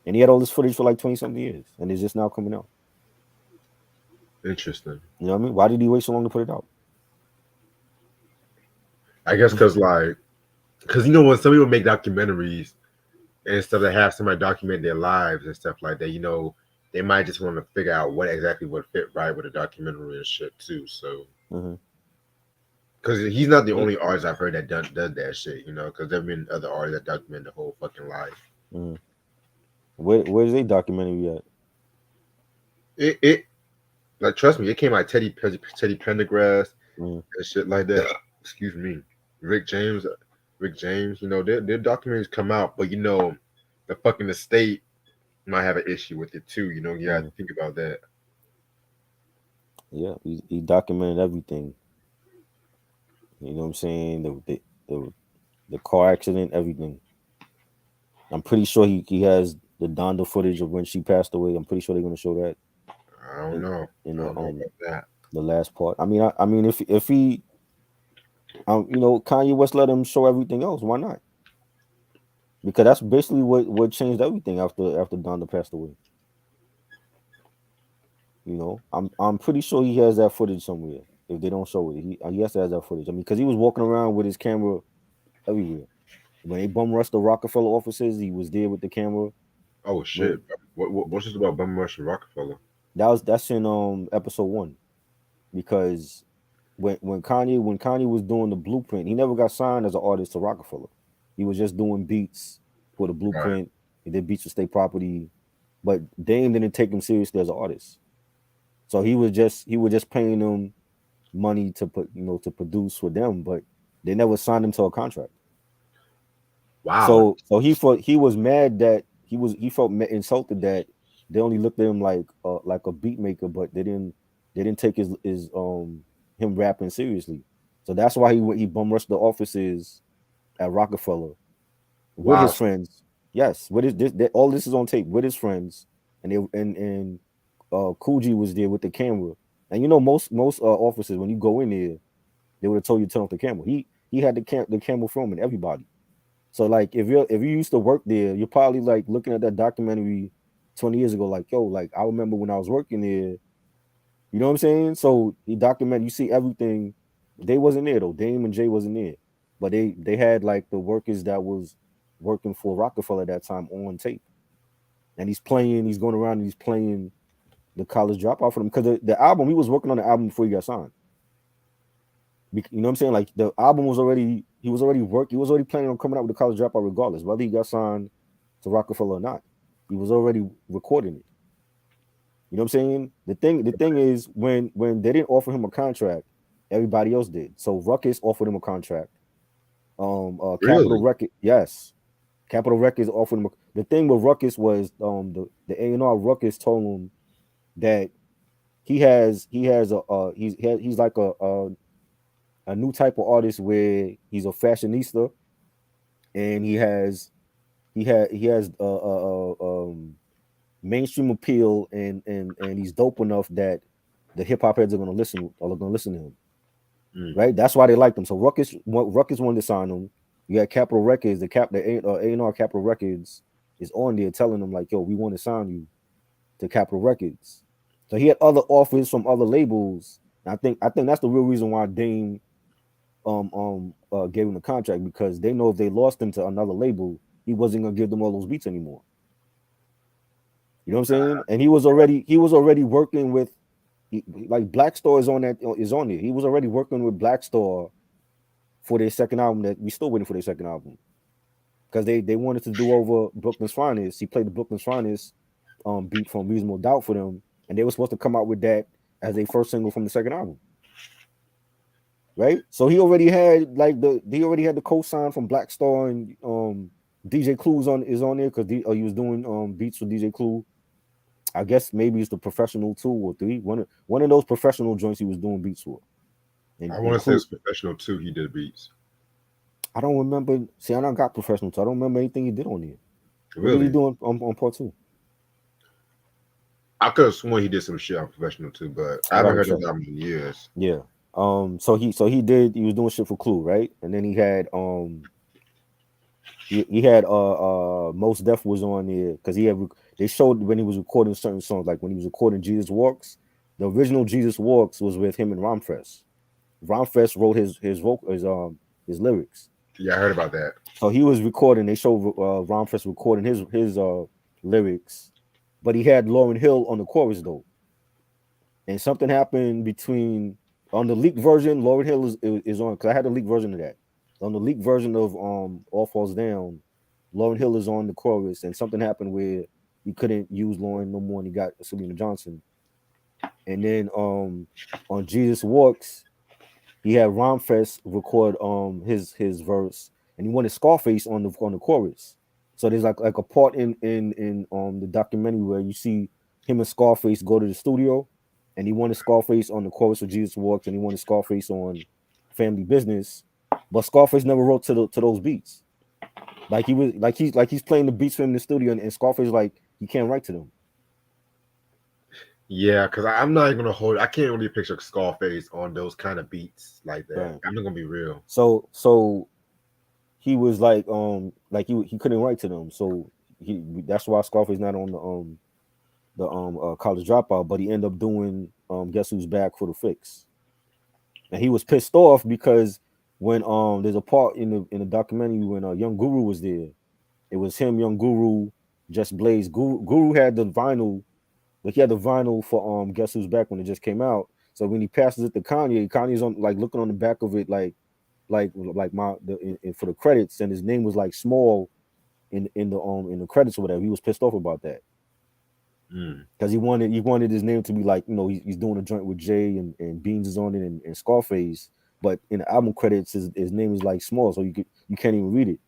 B: And he had all this footage for like 20 something years, and it's just now coming out.
A: Interesting.
B: You know what I mean? Why did he wait so long to put it out?
A: I guess because when some people make documentaries and stuff that have somebody document their lives and stuff like that, they might just want to figure out what exactly would fit right with a documentary and shit too. So
B: Mm-hmm.
A: Because he's not the only artist I've heard that does that shit, you know. Because there've been other artists that document the whole fucking life.
B: Mm. Where's they documentary at?
A: It like trust me, it came out Teddy Pendergrass
B: Mm.
A: and shit like that. Excuse me, Rick James, Rick James. You know, their documentaries come out, but you know, the fucking estate might have an issue with it too. You know, you have to
B: Mm.
A: think about that.
B: Yeah, he documented everything. You know what I'm saying? The car accident, everything. I'm pretty sure he has the Donda footage of when she passed away. I'm pretty sure they're gonna show that
A: I don't
B: in
A: know.
B: in
A: I don't know about that.
B: the last part. I mean if he you know, Kanye West let him show everything else, why not? Because that's basically what changed everything after Donda passed away. You know, I'm pretty sure he has that footage somewhere. If they don't show it, he has to have that footage. I mean, because he was walking around with his camera everywhere. When they bum rushed the Rockefeller offices, he was there with the camera.
A: Oh
B: When
A: shit! What's this about Bum Rush and Rockefeller?
B: that's in episode 1. Because when Kanye was doing the Blueprint, he never got signed as an artist to Rockefeller. He was just doing beats for the
A: Right.
B: Blueprint. He did beats for State Property, but Dame didn't take him seriously as an artist. So he was just paying them money to put to produce for them, but they never signed him to a contract.
A: Wow.
B: So he was mad that he felt insulted that they only looked at him like a beat maker, but they didn't take his him rapping seriously. So that's why he bum rushed the offices at Rockefeller with
A: Wow.
B: his friends. Yes, with all this is on tape with his friends, and Coogee was there with the camera. And you know most offices when you go in there, they would have told you to turn off the camera. He had the camera filming everybody. So like if you used to work there, you're probably like looking at that documentary 20 years ago, like, yo, like I remember when I was working there, you know what I'm saying? So he documented, you see everything. They wasn't there though. Dame and Jay wasn't there. But they had like the workers that was working for Rockefeller at that time on tape. And he's going around and he's playing the college dropout for them. Because the album, he was working on the album before he got signed. You know what I'm saying? Like the album was already he was already planning on coming out with the college dropout regardless, whether he got signed to Rockefeller or not. He was already recording it. You know what I'm saying? The thing is when they didn't offer him a contract, everybody else did. So Ruckus offered him a contract. Capital
A: Really?
B: Record, yes. Capital Records offered him the thing with Ruckus was the A&R Ruckus told him that he's like a new type of artist where he's a fashionista and he has mainstream appeal and he's dope enough that the hip hop heads are gonna listen to him.
A: Mm.
B: Right? That's why they liked him. So Ruckus wanted to sign him. You had Capitol Records, the A&R Capitol Records is on there telling them like, yo, we want to sign you to Capitol Records. So he had other offers from other labels. And I think that's the real reason why Dame gave him the contract, because they know if they lost him to another label, he wasn't gonna give them all those beats anymore. You know what I'm saying? And he was already working with like Black Star is on there. He was already working with Black Star for their second album that we still waiting for their second album. Because they wanted to do over Brooklyn's Finest. He played the Brooklyn's Finest beat from Reasonable Doubt for them, and they were supposed to come out with that as a first single from the second album. Right? So he already had the co-sign from Black Star, and DJ Clue's is on there because he was doing beats for DJ Clue. I guess maybe it's the Professional 2 or 3. One of those professional joints he was doing beats for.
A: I want
B: And
A: to say
B: Clue,
A: it's professional too. He did beats.
B: I don't remember. See, I don't got Professional 2. I don't remember anything he did on there. What did he
A: Really?
B: do on part 2?
A: I could have sworn he did some shit on professional too, but I
B: I
A: haven't
B: gotta
A: heard
B: check.
A: his album in years.
B: Yeah. So he was doing shit for Clue, right? And then he had Most Def was on there because they showed when he was recording certain songs, like when he was recording Jesus Walks. The original Jesus Walks was with him and Ramfest. Ramfest wrote his lyrics.
A: Yeah, I heard about that.
B: So he was recording. They showed Ramfest recording his lyrics, but he had Lauryn Hill on the chorus though. And something happened between On the leaked version, Lauryn Hill is on, because I had the leaked version of that. On the leaked version of All Falls Down, Lauryn Hill is on the chorus, and something happened where he couldn't use Lauryn no more, and he got Selena Johnson. And then on Jesus Walks, he had Romfest record his verse, and he wanted Scarface on the chorus. So there's like a part in the documentary where you see him and Scarface go to the studio, and he wanted Scarface on the chorus of Jesus Walks, and he wanted Scarface on Family Business, but Scarface never wrote to those beats. Like he's playing the beats for him in the studio, and Scarface like he can't write to them.
A: Yeah, because I'm not even gonna hold. I can't really picture Scarface on those kind of beats like that.
B: Right.
A: I'm not gonna be real.
B: So he was like he couldn't write to them, so that's why Scarface not on the College Dropout, but he ended up doing Guess Who's Back for the Fix, and he was pissed off because when there's a part in the documentary when Young Guru was there, it was him, Young Guru, Just Blaze. Guru had the vinyl, like he had the vinyl for Guess Who's Back when it just came out. So when he passes it to Kanye, Kanye's on like looking on the back of it for the credits, and his name was like small in the credits or whatever. He was pissed off about that because he wanted his name to be like, he's doing a joint with Jay and Beans is on it and Scarface, but in the album credits his name is like small, so you can't even read it.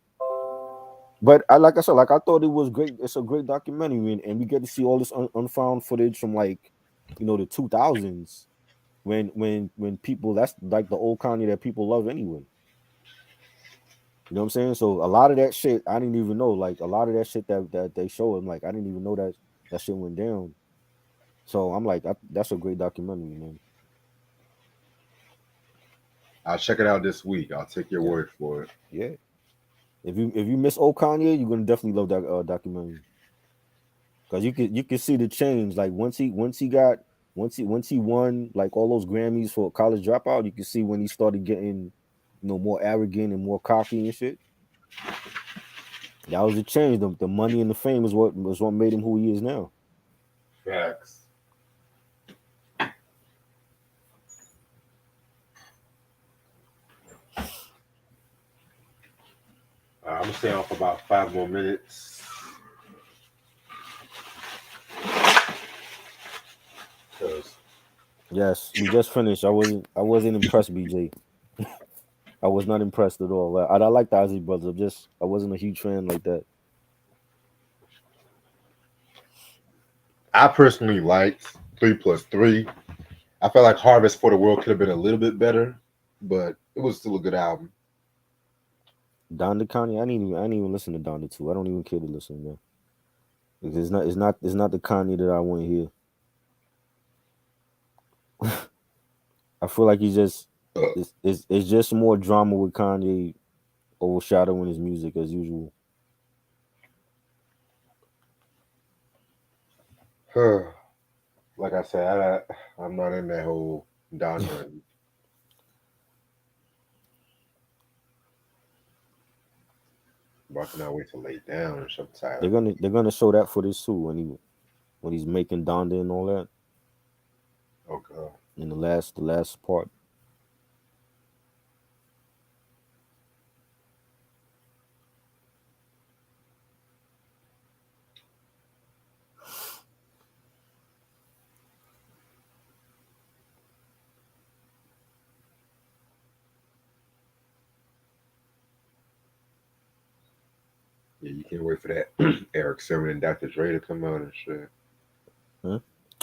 B: But I thought it was great. It's a great documentary, and we get to see all this unfound footage from the 2000s when people, that's like the old Kanye that people love anyway. You know what I'm saying? So a lot of that shit I didn't even know. Like a lot of that shit that they show him, like I didn't even know that shit went down. So I'm like, that's a great documentary, man.
A: I'll check it out this week. I'll take your word for it.
B: Yeah. If you miss old Kanye, you're gonna definitely love that documentary. Because you can see the change. Like once he won like all those Grammys for College Dropout, you can see when he started getting more arrogant and more cocky and shit. That was the change. The money and the fame was what made him who he is now.
A: Facts. I'm gonna stay on for about 5 more minutes.
B: Yes, we just finished. I wasn't impressed, BJ. I was not impressed at all. I like the Izzy Brothers. I wasn't a huge fan like that.
A: I personally liked 3+3. I felt like Harvest for the World could have been a little bit better, but it was still a good album.
B: Donda Kanye, I didn't even listen to Donda 2. I don't even care to listen to that. It's not the Kanye that I want to hear. I feel like he's just it's just more drama with Kanye overshadowing his music as usual.
A: Like I said, I'm not in that whole Donda. I cannot wait to lay down and shut the
B: They're gonna show that footage too when he's making Donda and all that.
A: Oh god.
B: In the last part.
A: Yeah, you can't wait for that Eric Sermon and Dr. Dre to come out and shit.
B: Huh?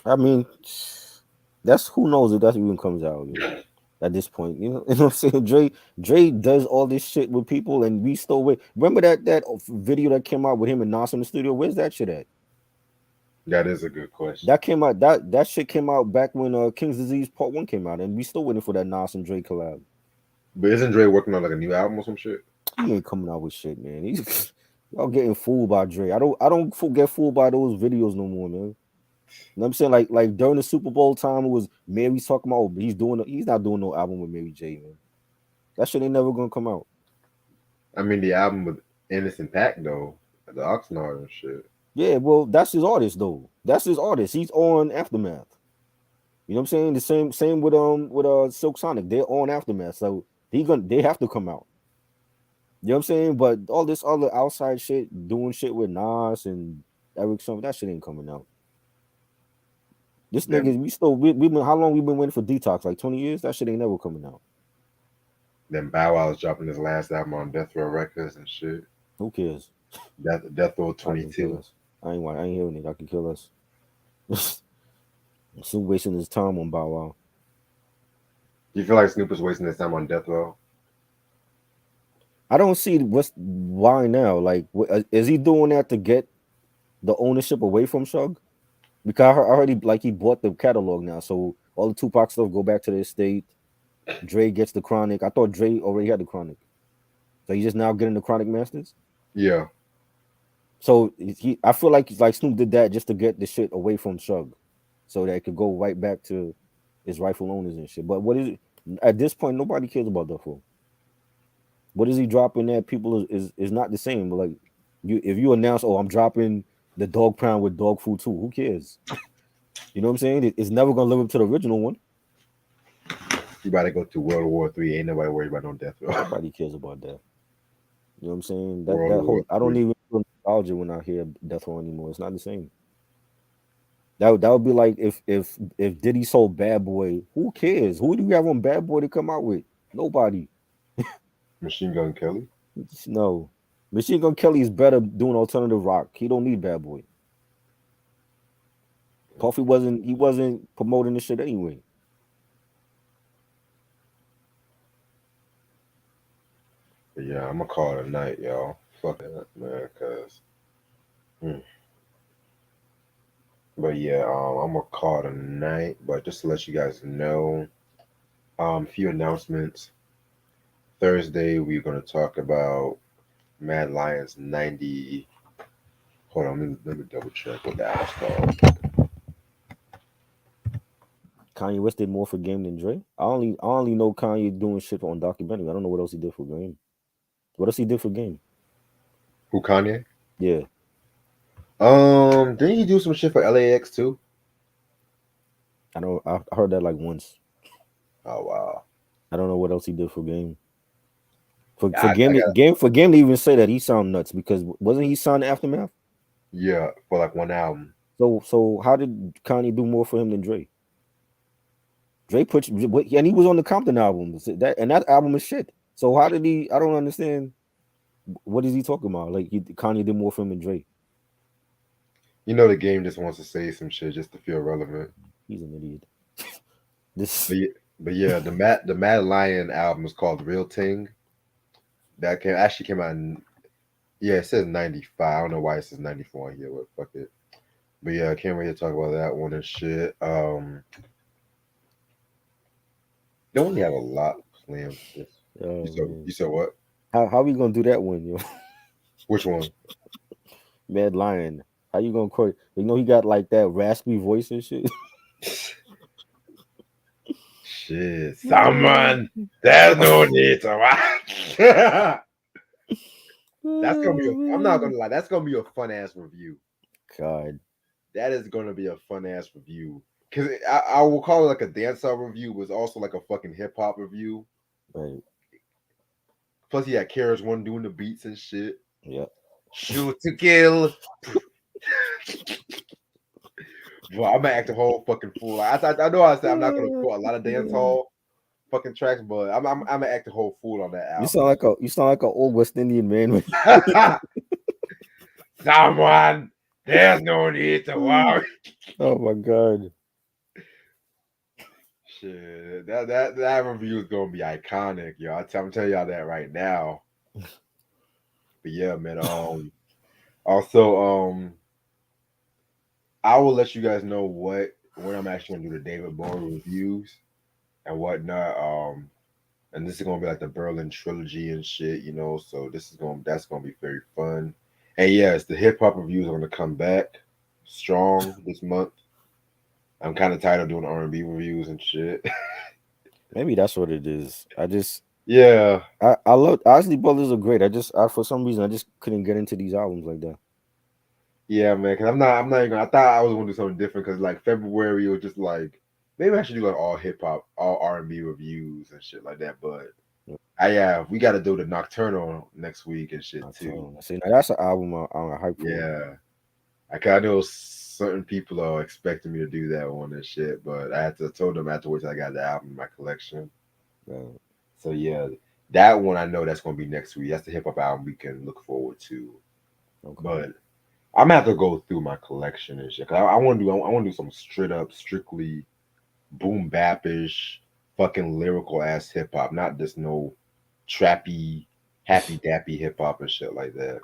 B: I mean, that's who knows if that even comes out at this point. You know what I'm saying? Dre does all this shit with people, and we still wait. Remember that video that came out with him and Nas in the studio? Where's that shit at?
A: That is a good question.
B: That came out. That shit came out back when King's Disease Part 1 came out, and we still waiting for that Nas and Dre collab.
A: But isn't Dre working on like a new album or some shit?
B: He ain't coming out with shit, man. He's y'all getting fooled by Dre. I don't get fooled by those videos no more, man. You know what I'm saying? Like during the Super Bowl time, it was Mary's talking about, he's not doing no album with Mary J, man. That shit ain't never gonna come out.
A: I mean, the album with Innocent Pack though, the Oxnard and shit.
B: Yeah, well, that's his artist though. That's his artist. He's on Aftermath. You know what I'm saying? The same with Silk Sonic. They're on Aftermath, so they have to come out. You know what I'm saying? But all this other outside shit, doing shit with Nas and Eric Summer, that shit ain't coming out. This
A: Then
B: nigga, we been how long we been waiting for Detox? Like 20 years? That shit ain't never coming out.
A: then Bow Wow's dropping his last album on Death Row Records and shit.
B: Who cares?
A: Death Row
B: I can kill
A: 22.
B: us. I ain't hearing it. I can kill us. Snoop wasting his time on Bow Wow.
A: You feel like Snoop is wasting his time on Death Row?
B: I don't see why now. Like, is he doing that to get the ownership away from Shug? Because I heard he bought the catalog now, so all the Tupac stuff go back to the estate. Dre gets the Chronic. I thought Dre already had the Chronic, so he's just now getting the Chronic Masters.
A: Yeah.
B: So I feel like Snoop did that just to get the shit away from Shug, so that it could go right back to his rightful owners and shit. But what is it? At this point, nobody cares about that for. What is he dropping that people is not the same. But like if you announce, oh, I'm dropping the dog pound with dog food too, who cares? You know what I'm saying? It's never gonna live up to the original one.
A: You about to go to World War III. Ain't nobody worried about no Death Row.
B: Nobody cares about that. You know what I'm saying?
A: World
B: That
A: War
B: whole I don't
A: III.
B: even feel nostalgia when I hear Death Row anymore. It's not the same. That would be like if Diddy sold Bad Boy. Who cares? Who do you have on Bad Boy to come out with? Nobody.
A: Machine Gun Kelly.
B: No. Machine Gun Kelly is better doing alternative rock. He don't need Bad Boy. Puffy wasn't promoting this shit anyway.
A: But yeah, I'm gonna call it a night, y'all. Fuck that, man. Cause, mm. But yeah, I'm gonna call it a night. But just to let you guys know, few announcements. Thursday, we're gonna talk about Mad Lions 90. Hold on, let me double check what that was called.
B: Kanye West did more for Game than Dre. I only know Kanye doing shit on documentary. I don't know what else he did for Game. What else he did for Game?
A: Who, Kanye?
B: Yeah,
A: Didn't he do some shit for LAX too?
B: I know. I heard that like once.
A: Oh wow.
B: I don't know what else he did for Game. For
A: I
B: Game,
A: got
B: Game for Game to even say that he sound nuts because wasn't he signed to Aftermath?
A: yeah, for like one album.
B: So how did Kanye do more for him than Dre? Dre put and he was on the Compton album. That album is shit. So how did he? I don't understand. What is he talking about? Like Kanye did more for him than Dre.
A: You know the game just wants to say some shit just to feel relevant.
B: He's an idiot.
A: But
B: This
A: yeah, but yeah, the Mad Lion album is called Real Ting. That actually came out in, yeah, it says 95. I don't know why it says 94 on here, but fuck it. But yeah, I can't wait to talk about that one and shit. They only have a lot planned for this.
B: oh man.
A: You said what?
B: How we gonna do that one, yo?
A: Which one?
B: Mad Lion. How you gonna quote? You know he got like that raspy voice and shit.
A: Shit, someone. There's no need to watch. That's gonna be. I'm not gonna lie. That's gonna be a fun ass review.
B: God.
A: That is gonna be a fun ass review. Cause I will call it like a dancehall review, was also like a fucking hip hop review.
B: Right.
A: Plus, he had Kara's one doing the beats and shit.
B: Yeah.
A: Shoot to kill. Well, I'm gonna act a whole fucking fool. I know I said I'm not gonna quote a lot of dancehall fucking tracks, but I'm gonna act a whole fool on that
B: You
A: album.
B: sound like an old West Indian man.
A: Someone, there's no need to worry.
B: Oh my god.
A: Shit, that review is gonna be iconic, yo. I'm telling y'all that right now. But yeah, man. Also, I will let you guys know when I'm actually gonna do the David Bowie reviews and whatnot. And this is gonna be like the Berlin trilogy and shit, you know. So that's gonna be very fun. And yes, the hip hop reviews are gonna come back strong this month. I'm kind of tired of doing R&B reviews and shit.
B: Maybe that's what it is.
A: Yeah,
B: I love Isley Brothers are great. For some reason I just couldn't get into these albums like that.
A: yeah, man. Cause I'm not even. I thought I was gonna do something different. Cause like February, it was just like maybe I should do like all hip hop, all R&B reviews and shit like that. But we got to do the Nocturnal next week and shit too.
B: See, now that's an album I'm hyped for.
A: Yeah, I know certain people are expecting me to do that one and shit, but I told them afterwards I got the album in my collection.
B: Right.
A: So yeah, that one I know that's gonna be next week. That's the hip hop album we can look forward to.
B: Okay.
A: But I'm gonna have to go through my collection and shit. Cause I want to do some straight up, strictly boom bapish, fucking lyrical ass hip hop, not just no trappy, happy dappy hip hop and shit like that.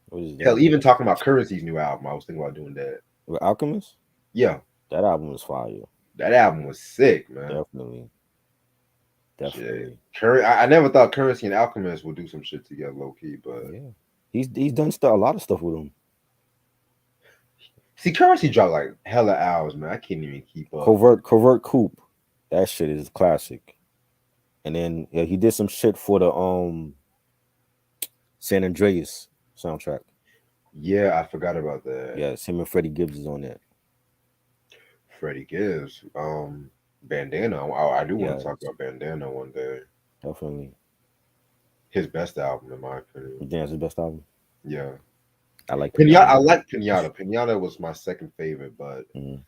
B: What is
A: Hell,
B: that?
A: even talking about Currency's new album, I was thinking about doing that.
B: With Alchemist?
A: Yeah,
B: That album was fire.
A: that album was sick, man.
B: Definitely.
A: I never thought Currency and Alchemist would do some shit together, low key, but
B: yeah, he's done a lot of stuff with him.
A: See, Currency dropped like hella hours, man. I can't even keep up.
B: Covert Coupe, that shit is classic. And then he did some shit for the San Andreas soundtrack.
A: Yeah, I forgot about that.
B: Yes, him and Freddie Gibbs is on that.
A: Freddie Gibbs, Bandana. I do want to talk about Bandana one day.
B: Definitely.
A: His best album, in my opinion.
B: You think it's his best album?
A: Yeah.
B: I like
A: Pinata. I like Pinata. Pinata was my second favorite, but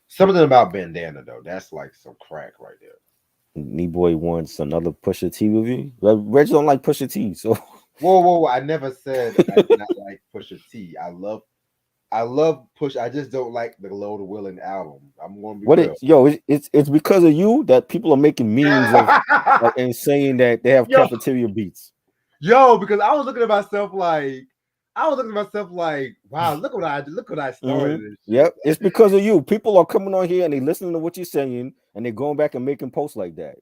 A: something about Bandana though, that's like some crack right there.
B: Boy wants another Pusha T review. Reg don't like Pusha T, so
A: whoa! I never said I did not like Pusha T. I love Push. I just don't like the Lord Willing album. I'm gonna be real.
B: It's because of you that people are making memes of and saying that they have cafeteria beats.
A: Because I was looking at myself like. Wow, look what I started.
B: Yep, it's because of you. People are coming on here and they listening to what you're saying and they're going back and making posts like that.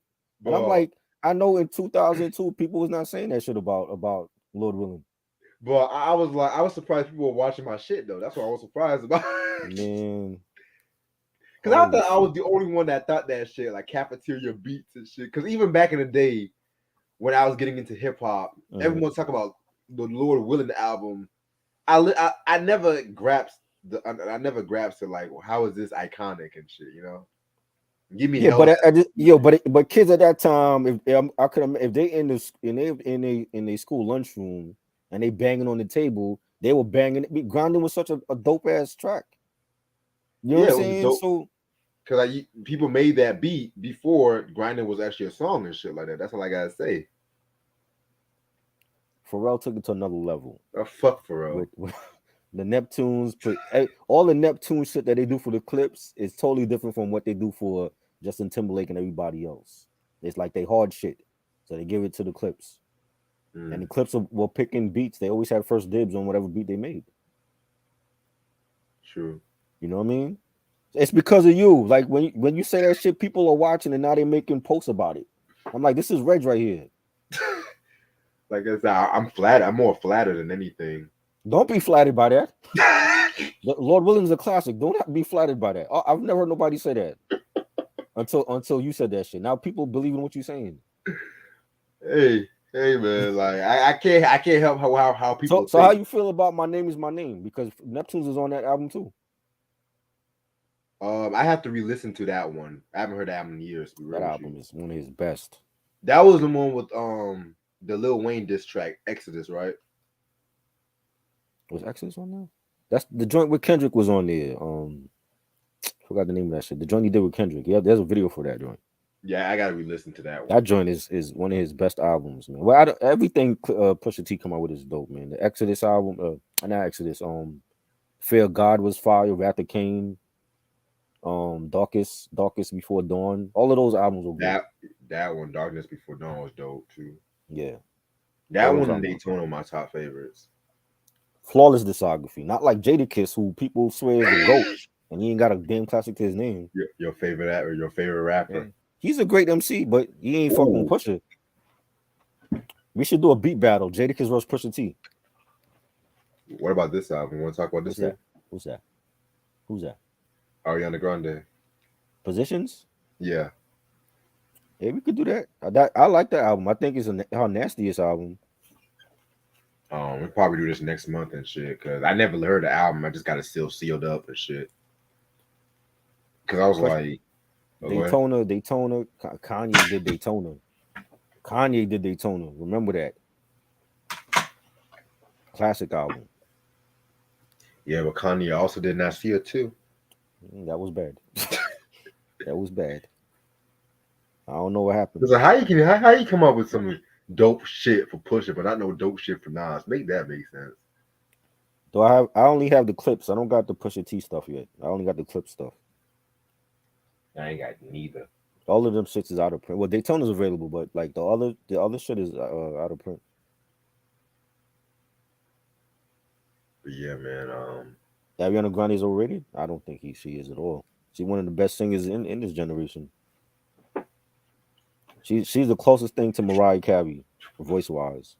B: And I'm like, I know in 2002 people was not saying that shit about Lord Willing.
A: But I was surprised people were watching my shit though. That's what I was surprised about.
B: Man,
A: because I thought I was the only one that thought that shit, like cafeteria beats and shit. Because even back in the day, when I was getting into hip hop, everyone talk about the Lord Willing album. I never grasped to like, well, how is this iconic and shit, you know? Give me
B: but kids at that time, if they in the school lunchroom and they banging on the table, they were banging. Grinding was such a dope ass track. You know what I'm saying? So
A: because people made that beat before Grinding was actually a song and shit like that. That's all I gotta say.
B: Pharrell took it to another level.
A: Fuck Pharrell.
B: With the Neptunes, all the Neptune shit that they do for the clips is totally different from what they do for Justin Timberlake and everybody else. It's like they hard shit, so they give it to the clips. And the clips were picking beats. They always had first dibs on whatever beat they made.
A: True.
B: You know what I mean? It's because of you. Like when you say that shit, people are watching and now they're making posts about it. I'm like, this is Reg right here.
A: Like I said, I'm flattered. I'm more flattered than anything.
B: Don't be flattered by that. Lord Willing's a classic. Don't be flattered by that. I've never heard nobody say that until you said that shit. Now people believe in what you're saying.
A: Hey man, like I can't help how people.
B: So how you feel about My Name Is My Name? Because Neptunes is on that album too.
A: I have to re-listen to that one. I haven't heard that album in years.
B: That album is one of his best.
A: That was the one with the Lil Wayne diss track, Exodus, right?
B: Was Exodus on there? That's the joint with Kendrick was on there. Forgot the name of that shit. The joint he did with Kendrick. Yeah, there's a video for that joint.
A: Yeah, I gotta re-listen to that one.
B: That joint is one of his best albums, man. Well, everything Pusha T come out with is dope, man. The Exodus album, not Exodus. Fear of God was fire. Wrath of Cain. Darkest Before Dawn. All of those albums were good.
A: That one, Darkness Before Dawn, was dope too.
B: Yeah,
A: that one and Daytona are my top favorites.
B: Flawless discography, not like Jadakiss, who people swear is a goat, and he ain't got a damn classic to his name.
A: Your favorite rapper.
B: Yeah. He's a great MC, but he ain't fucking Pusha. We should do a beat battle. Jadakiss versus Pusha T.
A: What about this album? You want to talk about this one?
B: Who's that? Who's that?
A: Ariana Grande.
B: Positions?
A: Yeah.
B: Hey, we could do that. I like that album. I think it's her nastiest album.
A: We'll probably do this next month and shit, because I never heard the album. I just got it still sealed up and shit. Because I was like,
B: Daytona. Kanye did Daytona. Remember that classic album?
A: Yeah, but Kanye also did Nasir too.
B: That was bad. That was bad. I don't know what happened.
A: So how you come up with some dope shit for Pusha, but not no dope shit for Nas? Make that make sense.
B: Do I only have the clips. I don't got the Pusha T stuff yet. I only got the clip stuff.
A: I ain't got neither.
B: All of them shits is out of print. Well, Daytona's available, but like the other shit is out of print.
A: But yeah, man.
B: Ariana Grande is overrated? I don't think she is at all. She's one of the best singers in this generation. She's the closest thing to Mariah Carey, voice wise.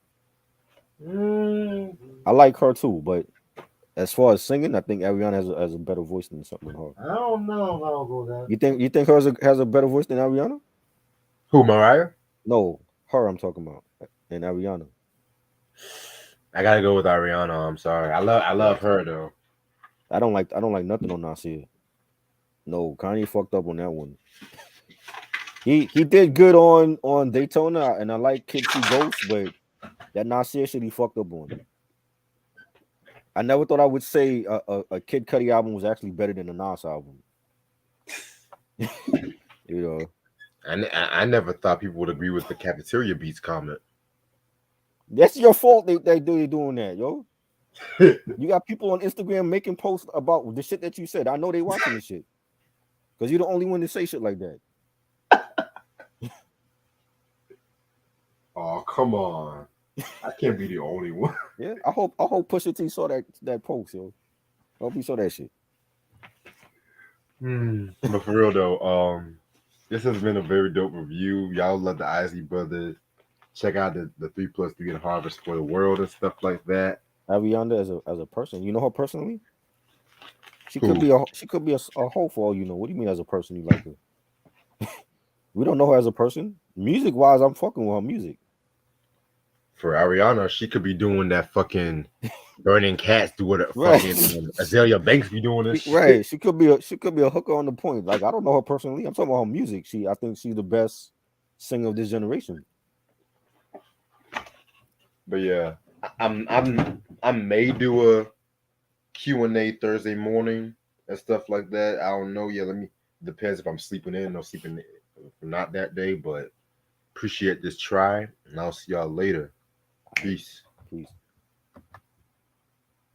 B: I like her too, but as far as singing, I think Ariana has a better voice than something her.
C: I don't know if I'll go that.
B: You think hers has a better voice than Ariana?
A: Who, Mariah?
B: No, her I'm talking about, and Ariana.
A: I gotta go with Ariana. I'm sorry. I love her though.
B: I don't like nothing on Nasir. No, Kanye fucked up on that one. He did good on Daytona, and I like Kid See Ghost, but that Nasir shit he fucked up on. I never thought I would say a Kid Cudi album was actually better than a Nas album. You know,
A: I never thought people would agree with the cafeteria beats comment.
B: that's your fault. They doing that, yo. You got people on Instagram making posts about the shit that you said. I know they watching this shit because you're the only one to say shit like that.
A: Oh, come on. I can't be the only one.
B: Yeah, I hope Pusha T saw that post, yo. I hope he saw that shit.
A: But for real though, this has been a very dope review. Y'all love the Izzy Brothers. Check out the 3+3 and Harvest for the World and stuff like that.
B: Ariana as a person, you know her personally? She could be a hoe for all you know. What do you mean as a person you like her? We don't know her as a person. Music wise, I'm fucking with her music.
A: For Ariana, she could be doing that fucking burning cats, do what
B: Right.
A: fucking Azalea Banks be doing this shit.
B: Right. She could be a hooker on the point. Like, I don't know her personally. I'm talking about her music. I think she's the best singer of this generation.
A: But yeah, I may do a Q&A Thursday morning and stuff like that. I don't know. Yeah, depends if I'm sleeping in or sleeping not that day, but appreciate this try, and I'll see y'all later. Peace.
B: Peace.